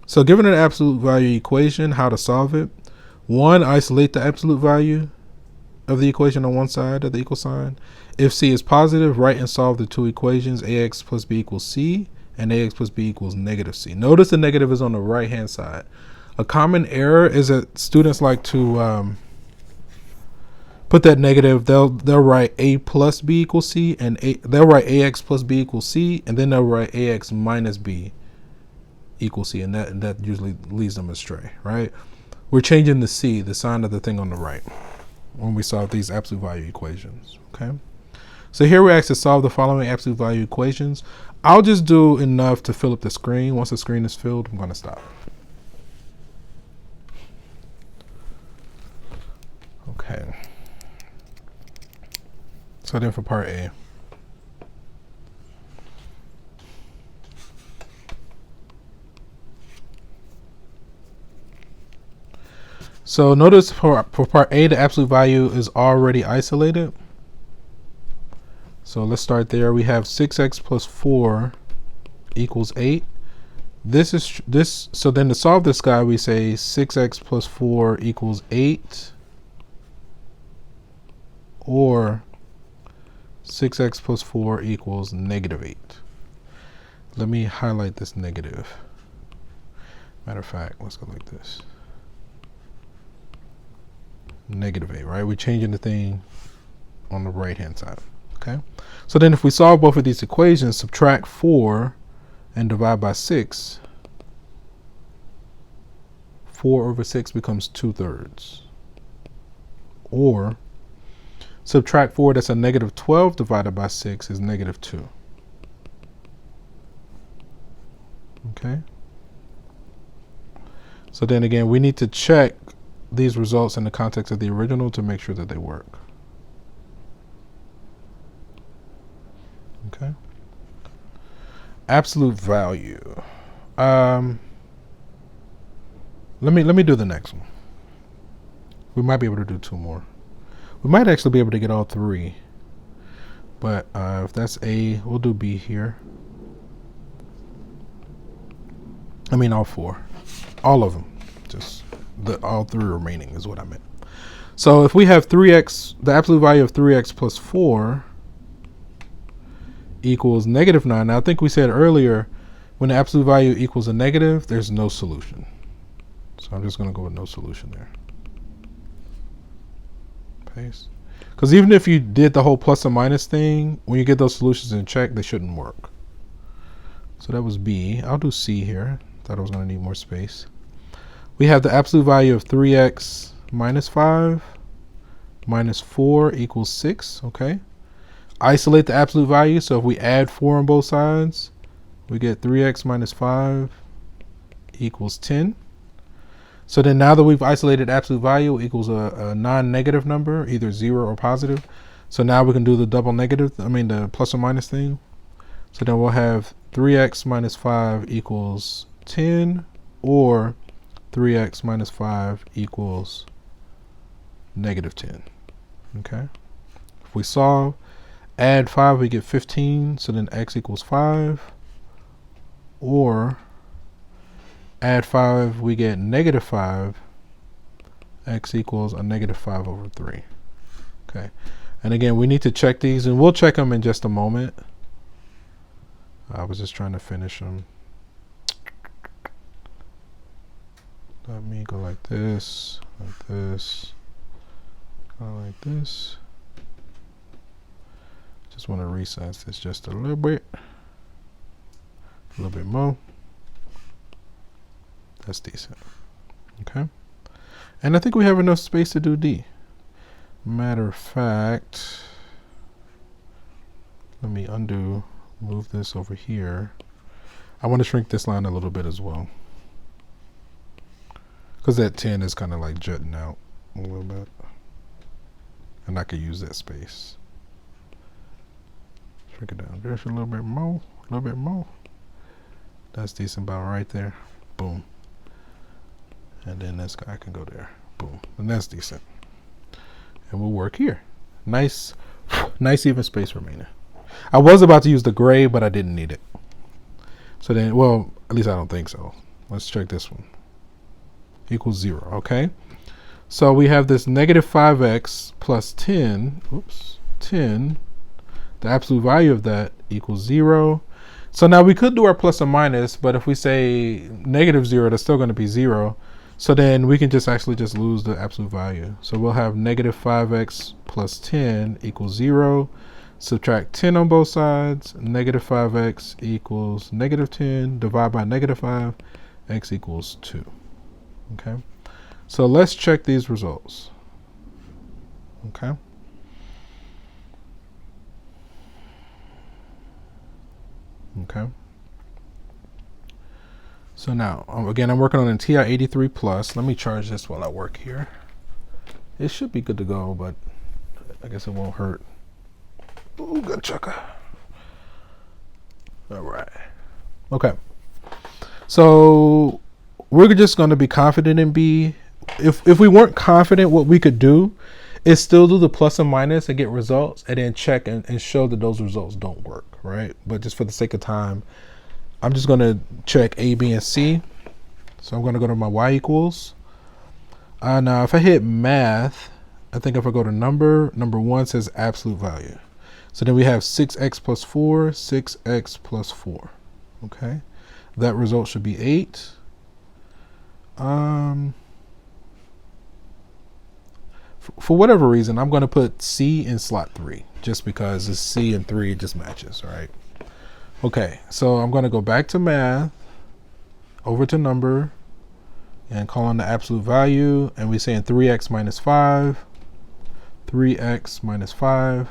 So given an absolute value equation, how to solve it? 1, isolate the absolute value of the equation on one side of the equal sign. If c is positive, write and solve the 2 equations, ax plus b equals c, and ax plus b equals negative c. Notice the negative is on the right hand side. A common error is that students like to put that negative, they'll write a plus b equals c, and they'll write ax plus b equals c, and then they'll write ax minus b equals c, and that usually leads them astray, right? We're changing the c, the sign of the thing on the right, when we solve these absolute value equations, okay? So here we're asked to solve the following absolute value equations. I'll just do enough to fill up the screen. Once the screen is filled, I'm going to stop. Okay. So then for part A. So notice for part A, the absolute value is already isolated. So let's start there. We have 6x plus 4 equals 8. So then to solve this guy, we say 6x plus 4 equals 8, or 6x plus 4 equals negative 8. Let me highlight this negative. Matter of fact, let's go like this. Negative 8, right? We're changing the thing on the right hand side. Okay. So then if we solve both of these equations, subtract 4 and divide by 6, 4 over 6 becomes 2/3. Or subtract 4, that's a negative 12 divided by 6 is negative 2. Okay. So then again, we need to check these results in the context of the original to make sure that they work. Okay. Absolute value. Let me do the next one. We might be able to do 2 more. We might actually be able to get all 3. But if that's A, we'll do B here. I mean all 4. All of them. Just all 3 remaining is what I meant. So if we have 3x, the absolute value of 3x plus 4 equals negative 9. Now I think we said earlier, when the absolute value equals a negative, there's no solution. So I'm just going to go with no solution there. Paste. Because even if you did the whole plus or minus thing, when you get those solutions in check, they shouldn't work. So that was B. I'll do C here. Thought I was going to need more space. We have the absolute value of 3x minus 5 minus 4 equals 6. Okay. Isolate the absolute value. So if we add 4 on both sides, we get 3x minus 5 equals 10. So then now that we've isolated absolute value equals a non-negative number, either 0 or positive. So now we can do the the plus or minus thing. So then we'll have 3x minus 5 equals 10, or 3x minus 5 equals negative 10. Okay. If we solve, add 5, we get 15. So then x equals 5. Or add 5, we get negative 5. X equals a negative 5 over 3. Okay. And again, we need to check these, and we'll check them in just a moment. I was just trying to finish them. Let me go like this, go like this. Just want to resize this just a little bit more. That's decent. Okay. And I think we have enough space to do D. Matter of fact, let me move this over here. I want to shrink this line a little bit as well, because that 10 is kind of like jutting out a little bit. And I could use that space. Shrink it down just a little bit more, That's decent, about right there. Boom. And then this guy can go there. Boom. And that's decent. And we'll work here. Nice even space remaining. I was about to use the gray, but I didn't need it. So then, well, at least I don't think so. Let's check this one. Equals 0, okay? So we have this negative 5x plus 10, 10. The absolute value of that equals 0. So now we could do our plus or minus, but if we say negative 0, that's still going to be 0. So then we can just lose the absolute value. So we'll have negative 5x plus 10 equals 0. Subtract 10 on both sides. Negative 5x equals negative 10. Divide by negative 5. X equals 2. Okay. So let's check these results. Okay. Okay. So now, again, I'm working on a TI 83 Plus. Let me charge this while I work here. It should be good to go, but I guess it won't hurt. Ooh, good chucker. All right. Okay. So we're just going to be confident in B. If we weren't confident, what we could do is still do the plus and minus and get results, and then check and show that those results don't work, right? But just for the sake of time, I'm just going to check A, B, and C. So I'm going to go to my y equals. Now, if I hit math, I think if I go to number 1 says absolute value. So then we have 6x plus 4, 6x plus 4. Okay. That result should be 8. For whatever reason, I'm going to put C in slot 3, just because it's C and 3 just matches, right? Okay, so I'm going to go back to math, over to number, and call on the absolute value, and we're saying 3x minus 5, 3x minus 5,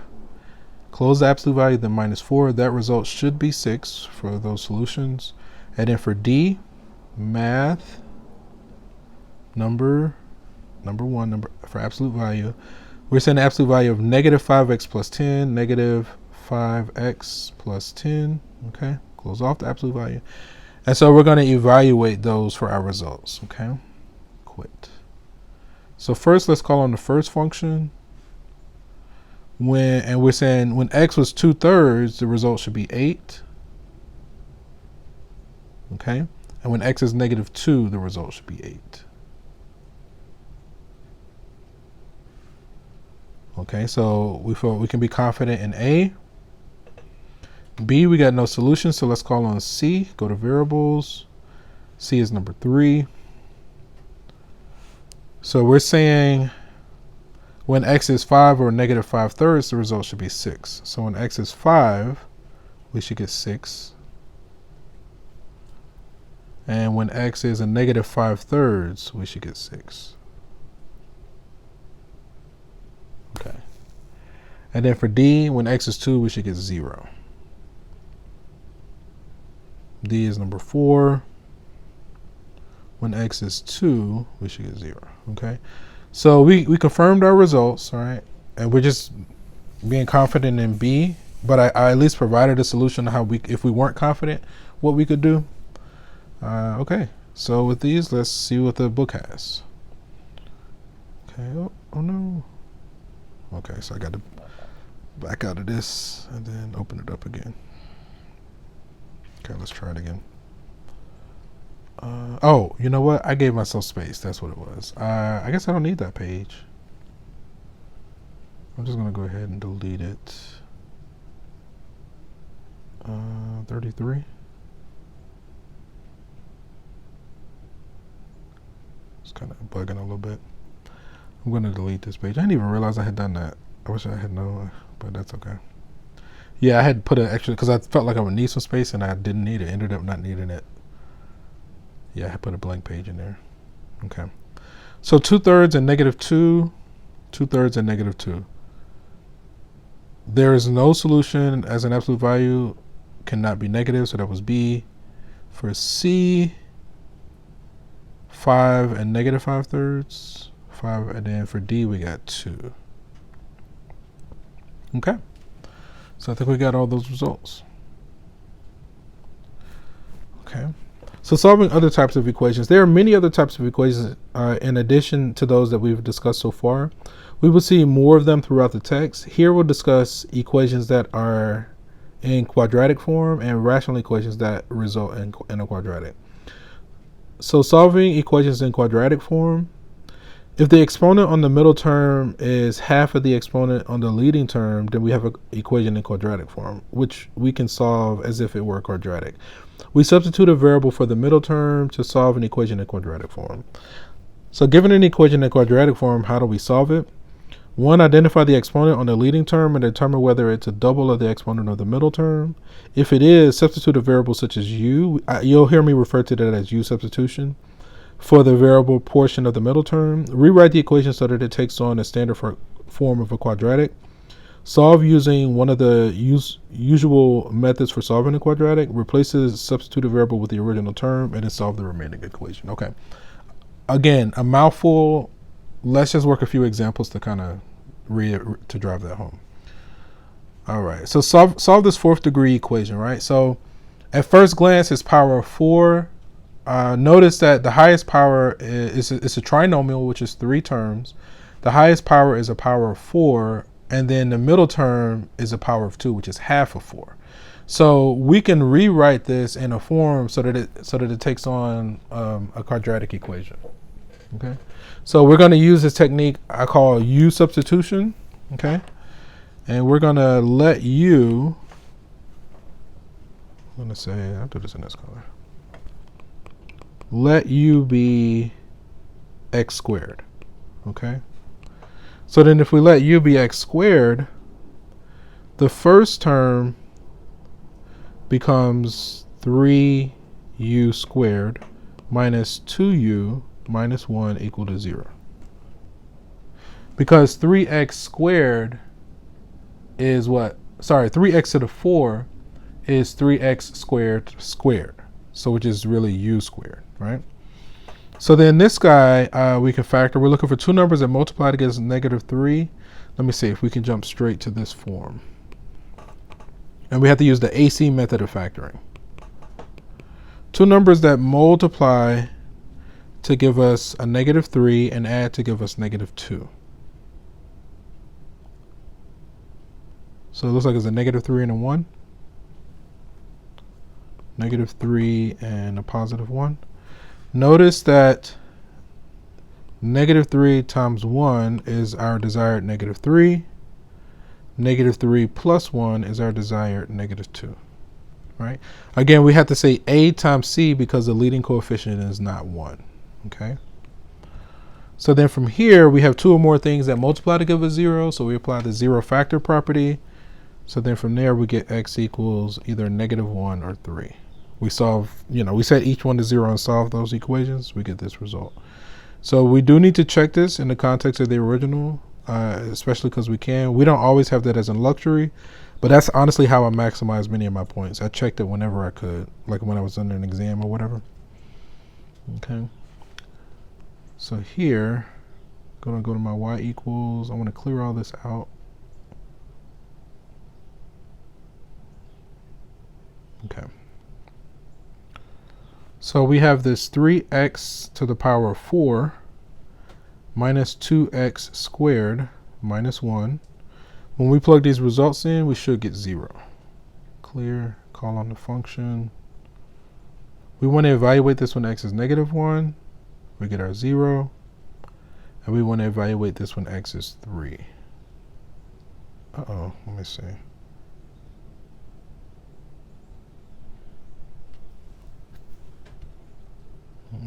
close the absolute value, then minus 4. That result should be 6 for those solutions. And then for D, math, number 1 for absolute value, we're saying the absolute value of negative 5x plus 10, negative 5x plus 10. Okay, close off the absolute value. And so we're going to evaluate those for our results. Okay, quit. So first, let's call on the first function. And we're saying when x was 2/3, the result should be 8. Okay, and when x is negative 2, the result should be 8. Okay, so we feel we can be confident in A. B, we got no solution, so let's call on C. Go to variables. C is number 3. So we're saying when x is 5 or negative 5/3, the result should be 6. So when x is 5, we should get 6. And when x is a negative 5/3, we should get 6. Okay. And then for D, when x is 2, we should get 0. D is number 4. When x is 2, we should get 0. Okay. So we confirmed our results, all right? And we're just being confident in B, but I at least provided a solution to how if we weren't confident, what we could do. Okay. So with these, let's see what the book has. Okay. Oh no. Okay, so I got to back out of this and then open it up again. Okay, let's try it again. Oh, you know what? I gave myself space. That's what it was. I guess I don't need that page. I'm just going to go ahead and delete it. 33. It's kind of bugging a little bit. I'm going to delete this page. I didn't even realize I had done that. I wish I had known, but that's okay. Yeah, I had put an extra, because I felt like I would need some space, and I didn't need it. Ended up not needing it. Yeah, I had put a blank page in there. Okay. So 2/3 and negative 2. 2/3 and negative 2. There is no solution as an absolute value cannot be negative, so that was B. For C, 5 and negative 5/3. 5, and then for D, we got 2. Okay. So I think we got all those results. Okay. So solving other types of equations. There are many other types of equations in addition to those that we've discussed so far. We will see more of them throughout the text. Here we'll discuss equations that are in quadratic form and rational equations that result in a quadratic. So solving equations in quadratic form. If the exponent on the middle term is half of the exponent on the leading term, then we have an equation in quadratic form, which we can solve as if it were quadratic. We substitute a variable for the middle term to solve an equation in quadratic form. So given an equation in quadratic form, how do we solve it? 1, identify the exponent on the leading term and determine whether it's a double of the exponent of the middle term. If it is, substitute a variable such as u. You'll hear me refer to that as u substitution. For the variable portion of the middle term, rewrite the equation so that it takes on a standard form of a quadratic. Solve using one of the usual methods for solving a quadratic. Replace the substituted variable with the original term, and then solve the remaining equation. Okay. Again, a mouthful. Let's just work a few examples to kind of to drive that home. All right. So solve this 4th degree equation, right? So at first glance, it's power of 4. Notice that the highest power is a trinomial, which is 3 terms. The highest power is a power of 4, and then the middle term is a power of 2, which is half of 4. So we can rewrite this in a form so that it takes on a quadratic equation. Okay, so we're going to use this technique I call U substitution. Okay, and we're going to let U. I'm going to say I'll do this in this color. Let U be x squared. Okay, so then if we let U be x squared, the first term becomes 3u squared minus 2u minus 1 equal to 0. Because 3x squared is what? Sorry, 3x to the 4 is 3x squared squared. So which is really u squared, right? So then this guy, we can factor. We're looking for two numbers that multiply to get us -3. Let me see if we can jump straight to this form. And we have to use the AC method of factoring. Two numbers that multiply to give us a -3 and add to give us -2. So it looks like it's a -3 and a 1. -3 and a +1. Notice that -3 times 1 is our desired -3. -3 plus 1 is our desired -2, right? Again, we have to say A times C because the leading coefficient is not 1, okay? So then from here, we have two or more things that multiply to give us 0, so we apply the zero factor property. So then from there, we get x equals either -1 or 3. We solve, we set each one to 0 and solve those equations, we get this result. So we do need to check this in the context of the original, especially because we can. We don't always have that as a luxury, but that's honestly how I maximize many of my points. I checked it whenever I could, like when I was under an exam or whatever. Okay. So here, I'm going to go to my y equals. I want to clear all this out. Okay. So we have this 3x to the power of 4 minus 2x squared minus 1. When we plug these results in, we should get 0. Clear, call on the function. We want to evaluate this when x is -1. We get our 0. And we want to evaluate this when x is 3. Uh-oh, let me see.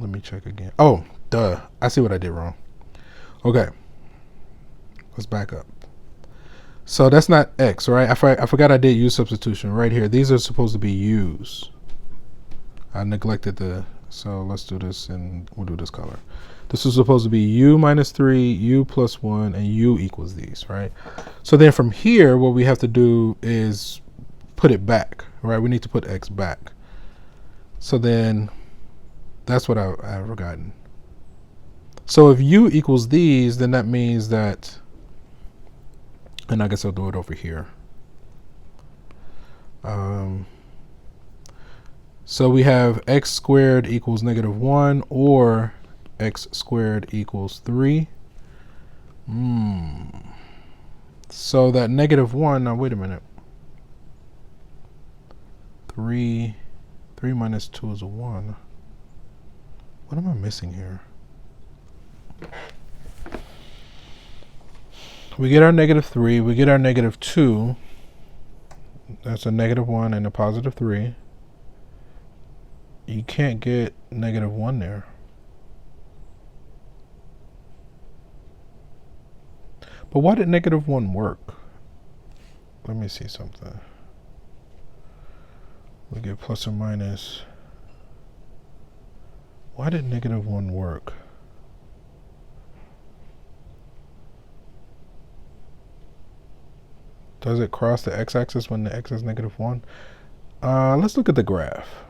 Let me check again. Oh, duh. I see what I did wrong. Okay. Let's back up. So that's not x, right? I forgot I did U substitution right here. These are supposed to be u's. I neglected so let's do this and we'll do this color. This is supposed to be u minus 3, u plus 1, and u equals these, right? So then from here, what we have to do is put it back, right? We need to put x back. So then that's what I've forgotten. So if u equals these, then that means that, and I guess I'll do it over here. So we have x squared equals -1 or x squared equals 3. So that -1, now wait a minute. 3 minus 2 is a 1. What am I missing here? We get our -3, we get our -2. That's a -1 and a +3. You can't get -1 there. But why did -1 work? Let me see something. We get plus or minus. Why did -1 work? Does it cross the x-axis when the x is -1? Let's look at the graph.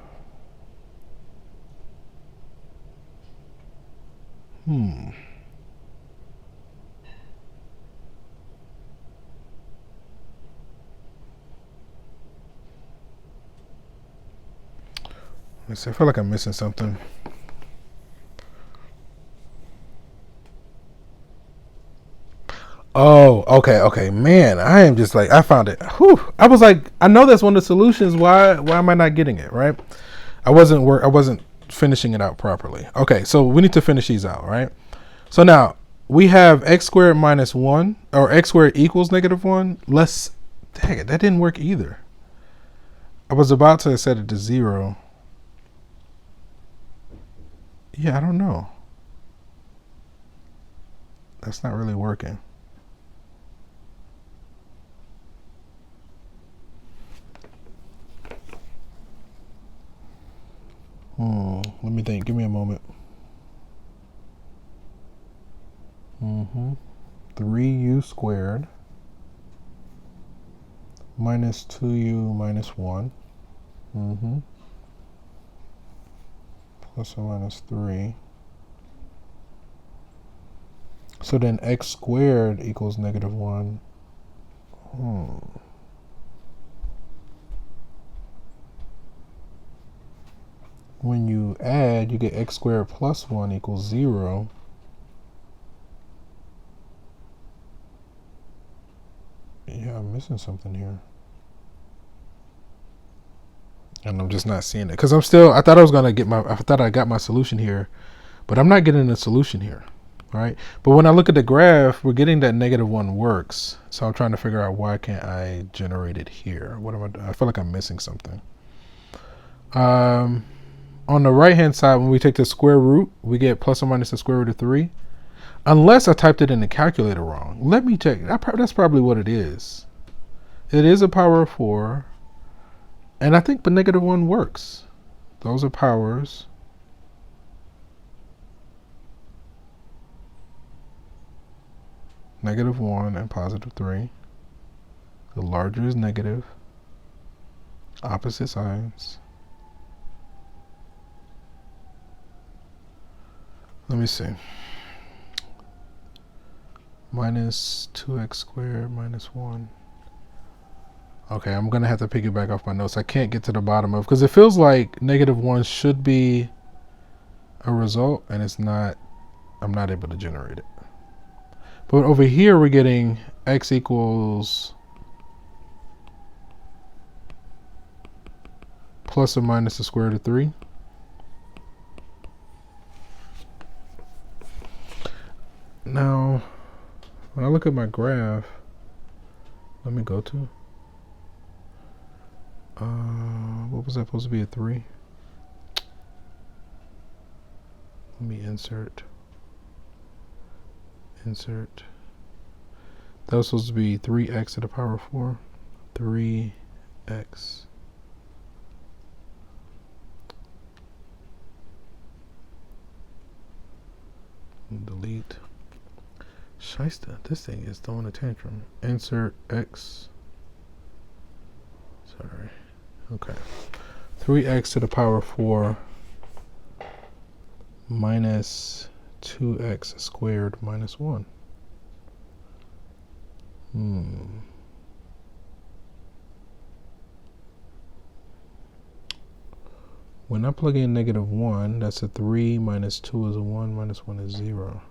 Let's see, I feel like I'm missing something. Oh, Okay, man, I am just like, I found it. Whew. I was like, I know that's one of the solutions. Why am I not getting it, right? I wasn't finishing it out properly. Okay, so we need to finish these out, right? So now we have x squared minus 1, or x squared equals -1. Dang it, that didn't work either. I was about to set it to 0. Yeah, I don't know. That's not really working. Let me think. Give me a moment. 3u squared minus 2u minus 1. Plus or minus 3. So then x squared equals -1. When you add, you get x squared plus 1 equals 0. Yeah, I'm missing something here. And I'm just not seeing it. Because I thought I got my solution here. But I'm not getting the solution here. Right? But when I look at the graph, we're getting that -1 works. So I'm trying to figure out why can't I generate it here? What am I doing? I feel like I'm missing something. On the right hand side, when we take the square root, we get plus or minus the square root of 3. Unless I typed it in the calculator wrong. Let me check. That's probably what it is. It is a power of 4. And I think the -1 works. Those are powers. -1 and +3. The larger is negative. Opposite signs. Let me see. Minus 2x squared minus 1. Okay, I'm going to have to piggyback off my notes. I can't get to the bottom of, because it feels like -1 should be a result, and it's not. I'm not able to generate it. But over here, we're getting x equals plus or minus the square root of 3. Now, when I look at my graph, let me go to. What was that supposed to be, a 3? Let me insert. That was supposed to be 3x to the power of 4. 3x. Delete. Shysta, this thing is throwing a tantrum. Insert x. Sorry. Okay. 3x to the power of 4 minus 2x squared minus 1. When I plug in -1, that's a 3, minus 2 is a 1, minus 1 is 0.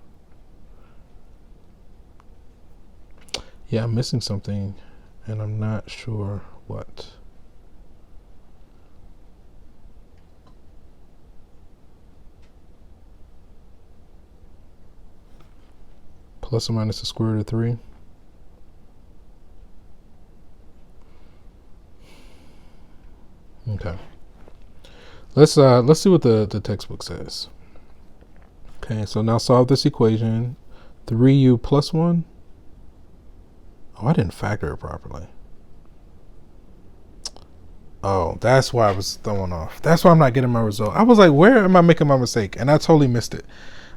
Yeah, I'm missing something, and I'm not sure what. Plus or minus the square root of 3. Okay. Let's see what the textbook says. Okay, so now solve this equation. 3u plus 1. Oh, I didn't factor it properly. Oh, that's why I was throwing off. That's why I'm not getting my result. I was like, where am I making my mistake? And I totally missed it.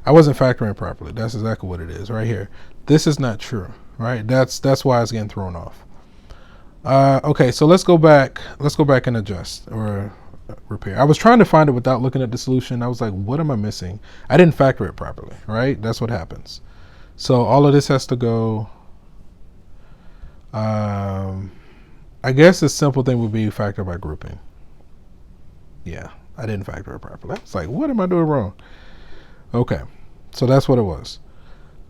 I wasn't factoring properly. That's exactly what it is right here. This is not true, right? That's why it's getting thrown off. Okay, so let's go back and adjust or repair. I was trying to find it without looking at the solution. I was like, what am I missing? I didn't factor it properly, right? That's what happens. So all of this has to go. I guess the simple thing would be factor by grouping. Yeah, I didn't factor it properly. I was like, what am I doing wrong? Okay, so that's what it was.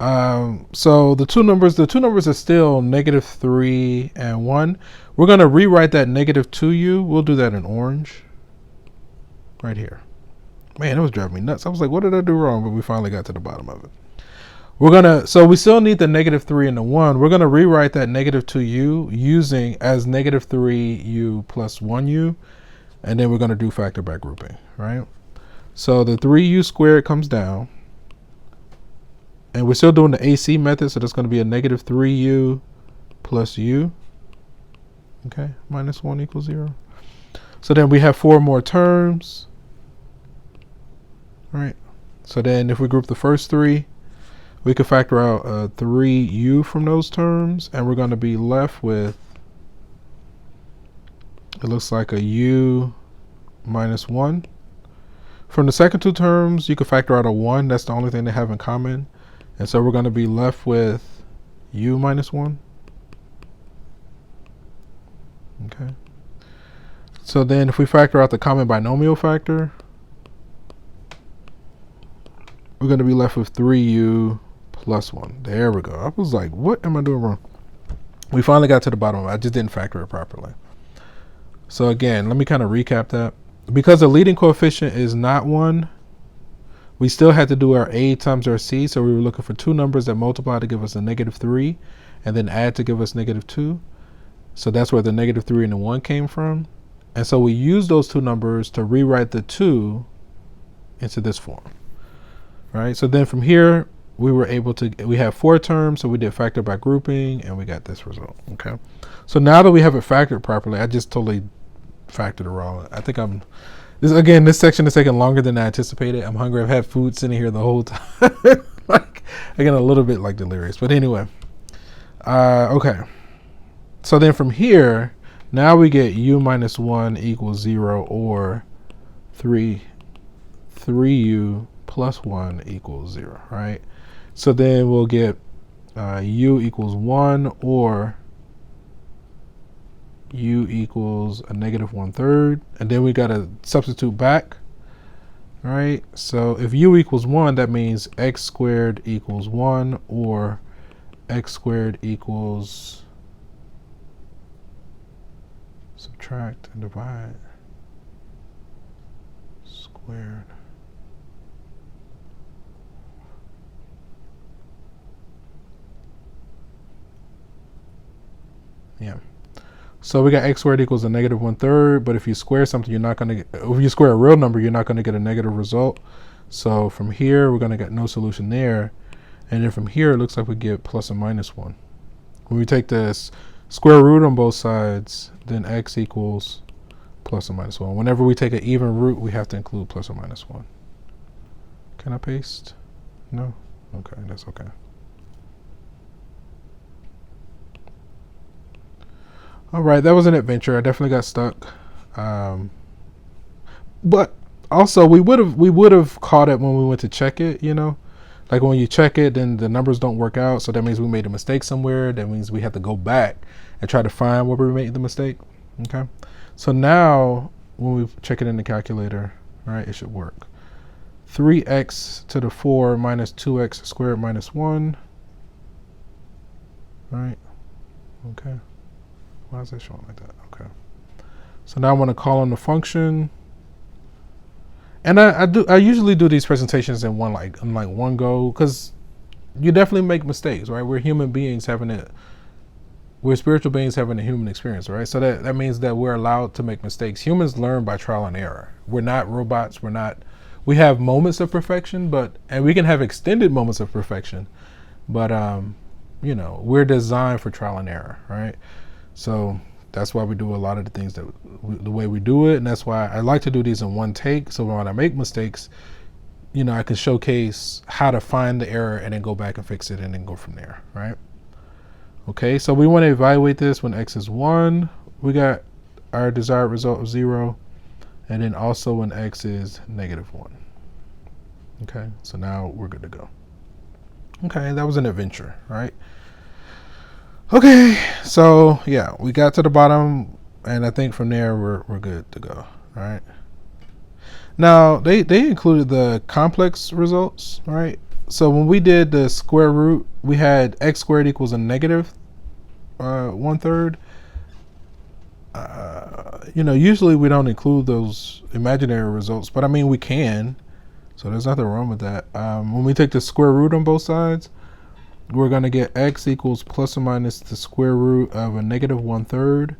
So the two numbers are still -3 and 1. We're going to rewrite that -2u. We'll do that in orange right here. Man, it was driving me nuts. I was like, what did I do wrong? But we finally got to the bottom of it. So we still need the -3 and the 1. We're going to rewrite that -2u using as -3u plus 1u. And then we're going to do factor by grouping, right? So the 3u squared comes down. And we're still doing the AC method, so that's going to be a -3u plus u. Okay, -1 equals 0. So then we have 4 more terms. All right. So then if we group the first 3, we can factor out 3u from those terms, and we're going to be left with, it looks like a u minus 1. From the second 2 terms, you can factor out a 1. That's the only thing they have in common. And so we're going to be left with u minus 1. Okay. So then if we factor out the common binomial factor, we're going to be left with 3u plus 1. There we go. I was like, what am I doing wrong? We finally got to the bottom of it. I just didn't factor it properly. So again, let me kind of recap that. Because the leading coefficient is not 1, we still had to do our A times our C. So we were looking for 2 numbers that multiply to give us a -3 and then add to give us -2. So that's where the -3 and the 1 came from. And so we used those 2 numbers to rewrite the 2 into this form. Right. So then from here, we have 4 terms. So we did factor by grouping and we got this result. Okay. So now that we have it factored properly, I just totally factored it wrong. I think this section is taking longer than I anticipated. I'm hungry. I've had food sitting here the whole time. Like, I get a little bit like delirious. But anyway, okay. So then from here, now we get u minus 1 equals 0, or 3u plus 1 equals 0, right? So then we'll get u equals 1, or u equals a -1/3, and then we got to substitute back, right? So if u equals 1, that means x squared equals 1, or x squared equals, subtract and divide, squared. Yeah. So we got x squared equals a -1/3, but if you square something, you're not going to get, if you square a real number, you're not going to get a negative result. So from here, we're going to get no solution there. And then from here, it looks like we get plus or minus 1. When we take this square root on both sides, then x equals plus or minus 1. Whenever we take an even root, we have to include plus or minus 1. Can I paste? No? Okay, that's okay. All right, that was an adventure. I definitely got stuck, but also we would have caught it when we went to check it. You know, like when you check it, then the numbers don't work out. So that means we made a mistake somewhere. That means we have to go back and try to find where we made the mistake. Okay, so now when we check it in the calculator, all right, it should work. 3x to the 4 minus 2x squared minus 1. All right. Okay. Why is that showing like that? Okay. So now I want to call on the function. And I usually do these presentations in one go, because you definitely make mistakes, right? We're human beings we're spiritual beings having a human experience, right? So that means that we're allowed to make mistakes. Humans learn by trial and error. We're not robots. We have moments of perfection, and we can have extended moments of perfection, but we're designed for trial and error, right? So that's why we do a lot of the things the way we do it. And that's why I like to do these in one take. So when I make mistakes, I can showcase how to find the error and then go back and fix it and then go from there, right? Okay, so we want to evaluate this when x is 1. We got our desired result of 0. And then also when x is -1. Okay, so now we're good to go. Okay, that was an adventure, right? Okay, so yeah, we got to the bottom, and I think from there we're good to go. All right. Now they included the complex results, right? So when we did the square root, we had x squared equals a negative 1/3. Usually we don't include those imaginary results, but I mean we can. So there's nothing wrong with that. When we take the square root on both sides, we're going to get x equals plus or minus the square root of a negative 1/3.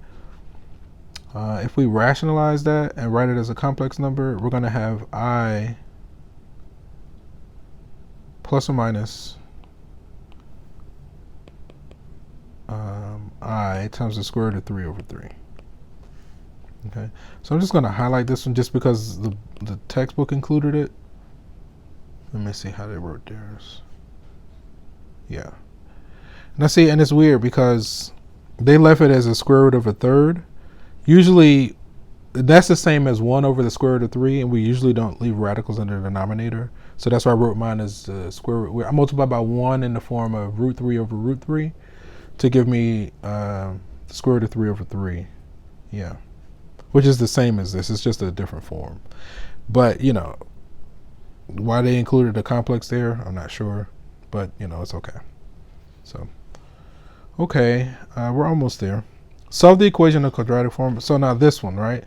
If we rationalize that and write it as a complex number, we're going to have I plus or minus I times the square root of 3/3. Okay, so I'm just going to highlight this one just because the textbook included it. Let me see how they wrote theirs. Yeah. Now see, and it's weird because they left it as a square root of a third. Usually, that's the same as 1 over the square root of 3, and we usually don't leave radicals in the denominator. So that's why I wrote mine as the square root. I multiplied by 1 in the form of root 3 over root 3 to give me the square root of 3/3. Yeah. Which is the same as this. It's just a different form. But, why they included a complex there, I'm not sure. But, it's okay. So, okay, we're almost there. Solve the equation in quadratic form. So now this one, right?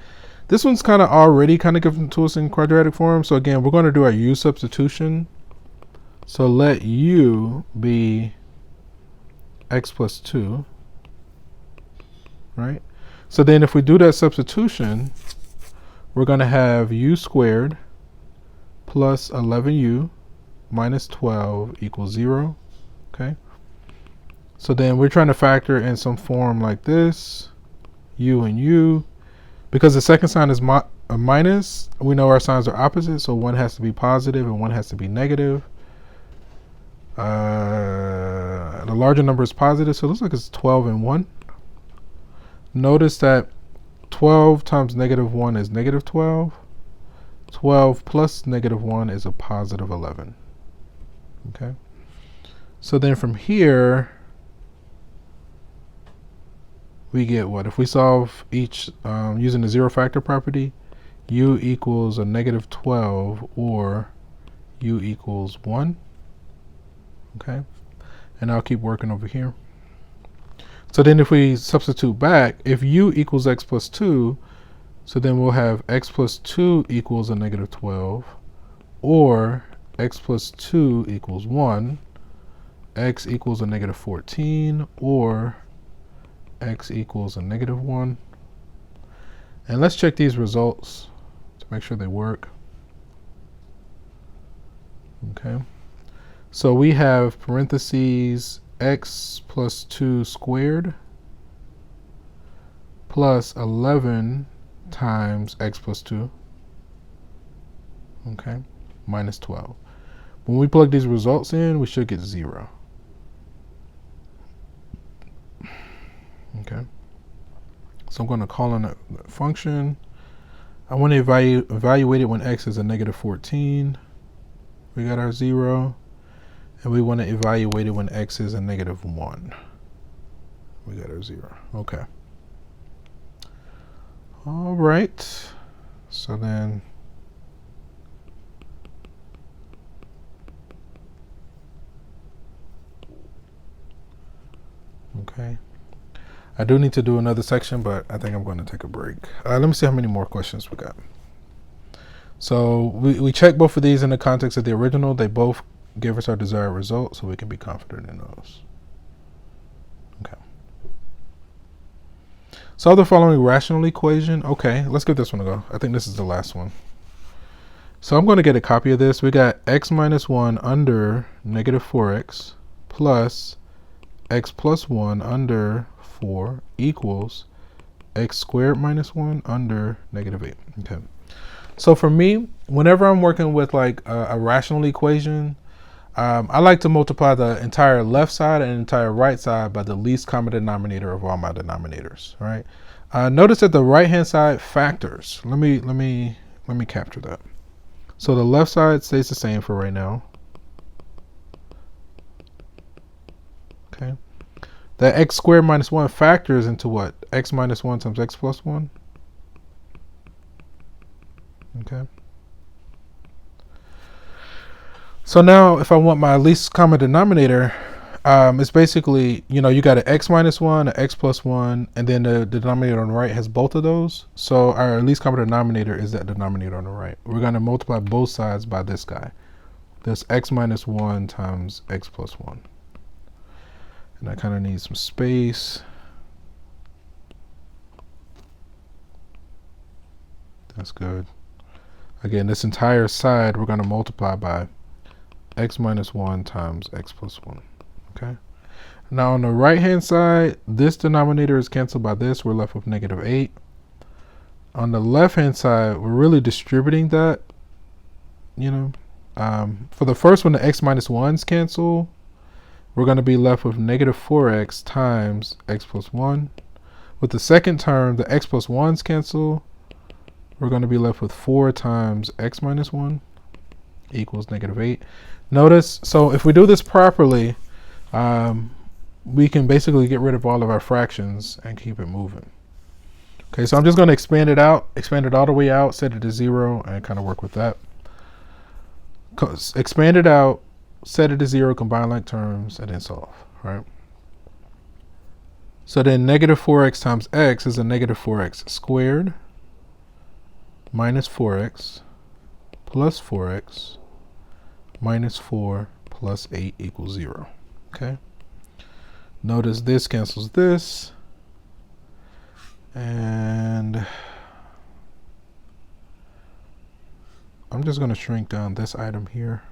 This one's kind of already given to us in quadratic form. So again, we're going to do our u substitution. So let u be x plus 2, right? So then if we do that substitution, we're going to have u squared plus 11u minus 12 equals 0. Okay. So then we're trying to factor in some form like this, u and u. Because the second sign is a minus, we know our signs are opposite, so one has to be positive and one has to be negative. The larger number is positive, so it looks like it's 12 and 1. Notice that 12 times negative 1 is negative 12. 12 plus negative 1 is a positive 11. Okay. So then from here, we get what? If we solve each using the zero factor property, u equals a negative 12 or u equals 1. Okay. And I'll keep working over here. So then if we substitute back, if u equals x plus 2, so then we'll have x plus 2 equals a negative 12, or x plus 2 equals 1, x equals a negative 14, or x equals a negative 1. And let's check these results to make sure they work. Okay. So we have parentheses x plus 2 squared plus 11 times x plus 2, okay, minus 12. When we plug these results in, we should get 0. Okay. So I'm going to call on a function. I want to evaluate it when x is a negative 14. We got our 0. And we want to evaluate it when x is a negative 1. We got our 0. Okay. All right. So then okay. I do need to do another section, but I think I'm going to take a break. Let me see how many more questions we got. So we checked both of these in the context of the original. They both give us our desired result, so we can be confident in those. Okay. Solve the following rational equation. Okay, let's give this one a go. I think this is the last one. So I'm going to get a copy of this. We got x minus 1 under negative 4x plus x plus 1 under 4 equals x squared minus 1 under negative 8. Okay. So for me, whenever I'm working with like a rational equation, I like to multiply the entire left side and entire right side by the least common denominator of all my denominators. Right. Notice that the right hand side factors. Let me capture that. So the left side stays the same for right now. Okay. That x squared minus 1 factors into what? X minus 1 times x plus 1. Okay. So now if I want my least common denominator, it's basically, you got an x minus 1, an x plus 1, and then the denominator on the right has both of those. So our least common denominator is that denominator on the right. We're going to multiply both sides by this guy. This x minus 1 times x plus 1. And I kind of need some space. That's good. Again, this entire side we're going to multiply by x minus 1 times x plus 1. Okay. Now on the right hand side, this denominator is canceled by this. We're left with negative 8. On the left hand side, we're really distributing that. For the first one, the x minus 1's cancel. We're going to be left with negative 4x times x plus 1. With the second term, the x plus 1's cancel. We're going to be left with 4 times x minus 1 equals negative 8. Notice, so if we do this properly, we can basically get rid of all of our fractions and keep it moving. Okay, so I'm just going to expand it all the way out, set it to 0, and kind of work with that. Expand it out, set it to 0, combine like terms, and then solve, right? So then negative 4x times x is a negative 4x squared minus 4x plus 4x minus 4 plus 8 equals 0. Okay. Notice this cancels this. And I'm just going to shrink down this item here.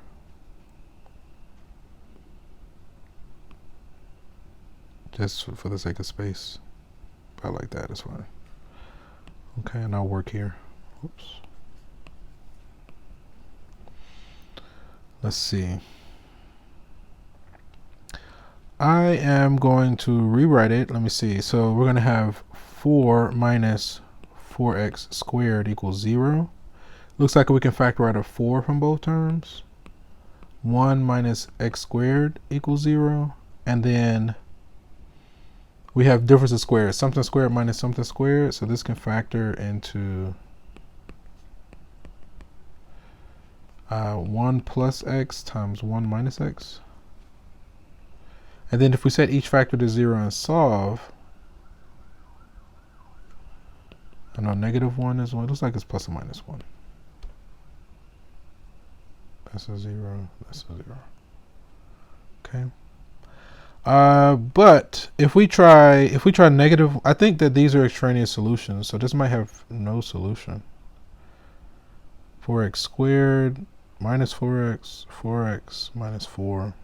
Just for the sake of space. About like that is fine. Okay, and I'll work here. Oops. Let's see. I am going to rewrite it. Let me see. So we're going to have 4 minus 4x squared equals 0. Looks like we can factor out a 4 from both terms. 1 minus x squared equals 0. And then we have difference of squares. Something squared minus something squared. So this can factor into 1 plus x times 1 minus x. And then if we set each factor to 0 and solve, I know negative 1 is 1. It looks like it's plus or minus 1. That's a 0. That's a 0. Okay. But if we try negative, I think that these are extraneous solutions, so this might have no solution. 4x squared minus 4x, 4x minus 4.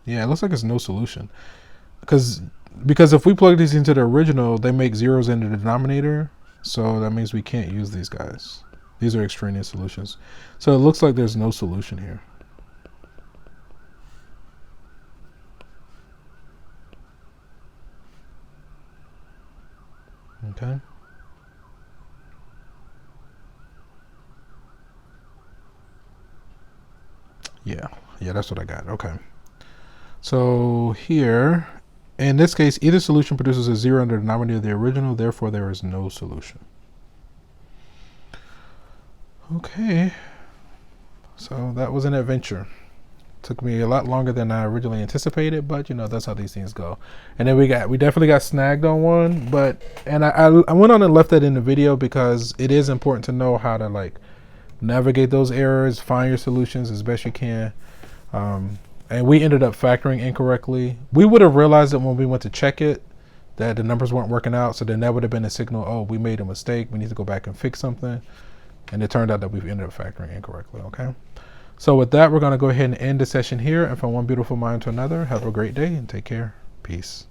Yeah, it looks like it's no solution. Because if we plug these into the original, they make zeros in the denominator. So that means we can't use these guys. These are extraneous solutions. So it looks like there's no solution here. Okay. Yeah, that's what I got. Okay. So here, in this case, either solution produces a 0 in the denominator of the original, therefore there is no solution. Okay. So that was an adventure. Took me a lot longer than I originally anticipated, but that's how these things go. And then we definitely got snagged on one, and I went on and left that in the video because it is important to know how to navigate those errors, find your solutions as best you can. And we ended up factoring incorrectly. We would have realized it when we went to check it, that the numbers weren't working out. So then that would have been a signal, oh, we made a mistake. We need to go back and fix something. And it turned out that we've ended up factoring incorrectly, okay? So with that, we're going to go ahead and end the session here. And from one beautiful mind to another, have a great day and take care. Peace.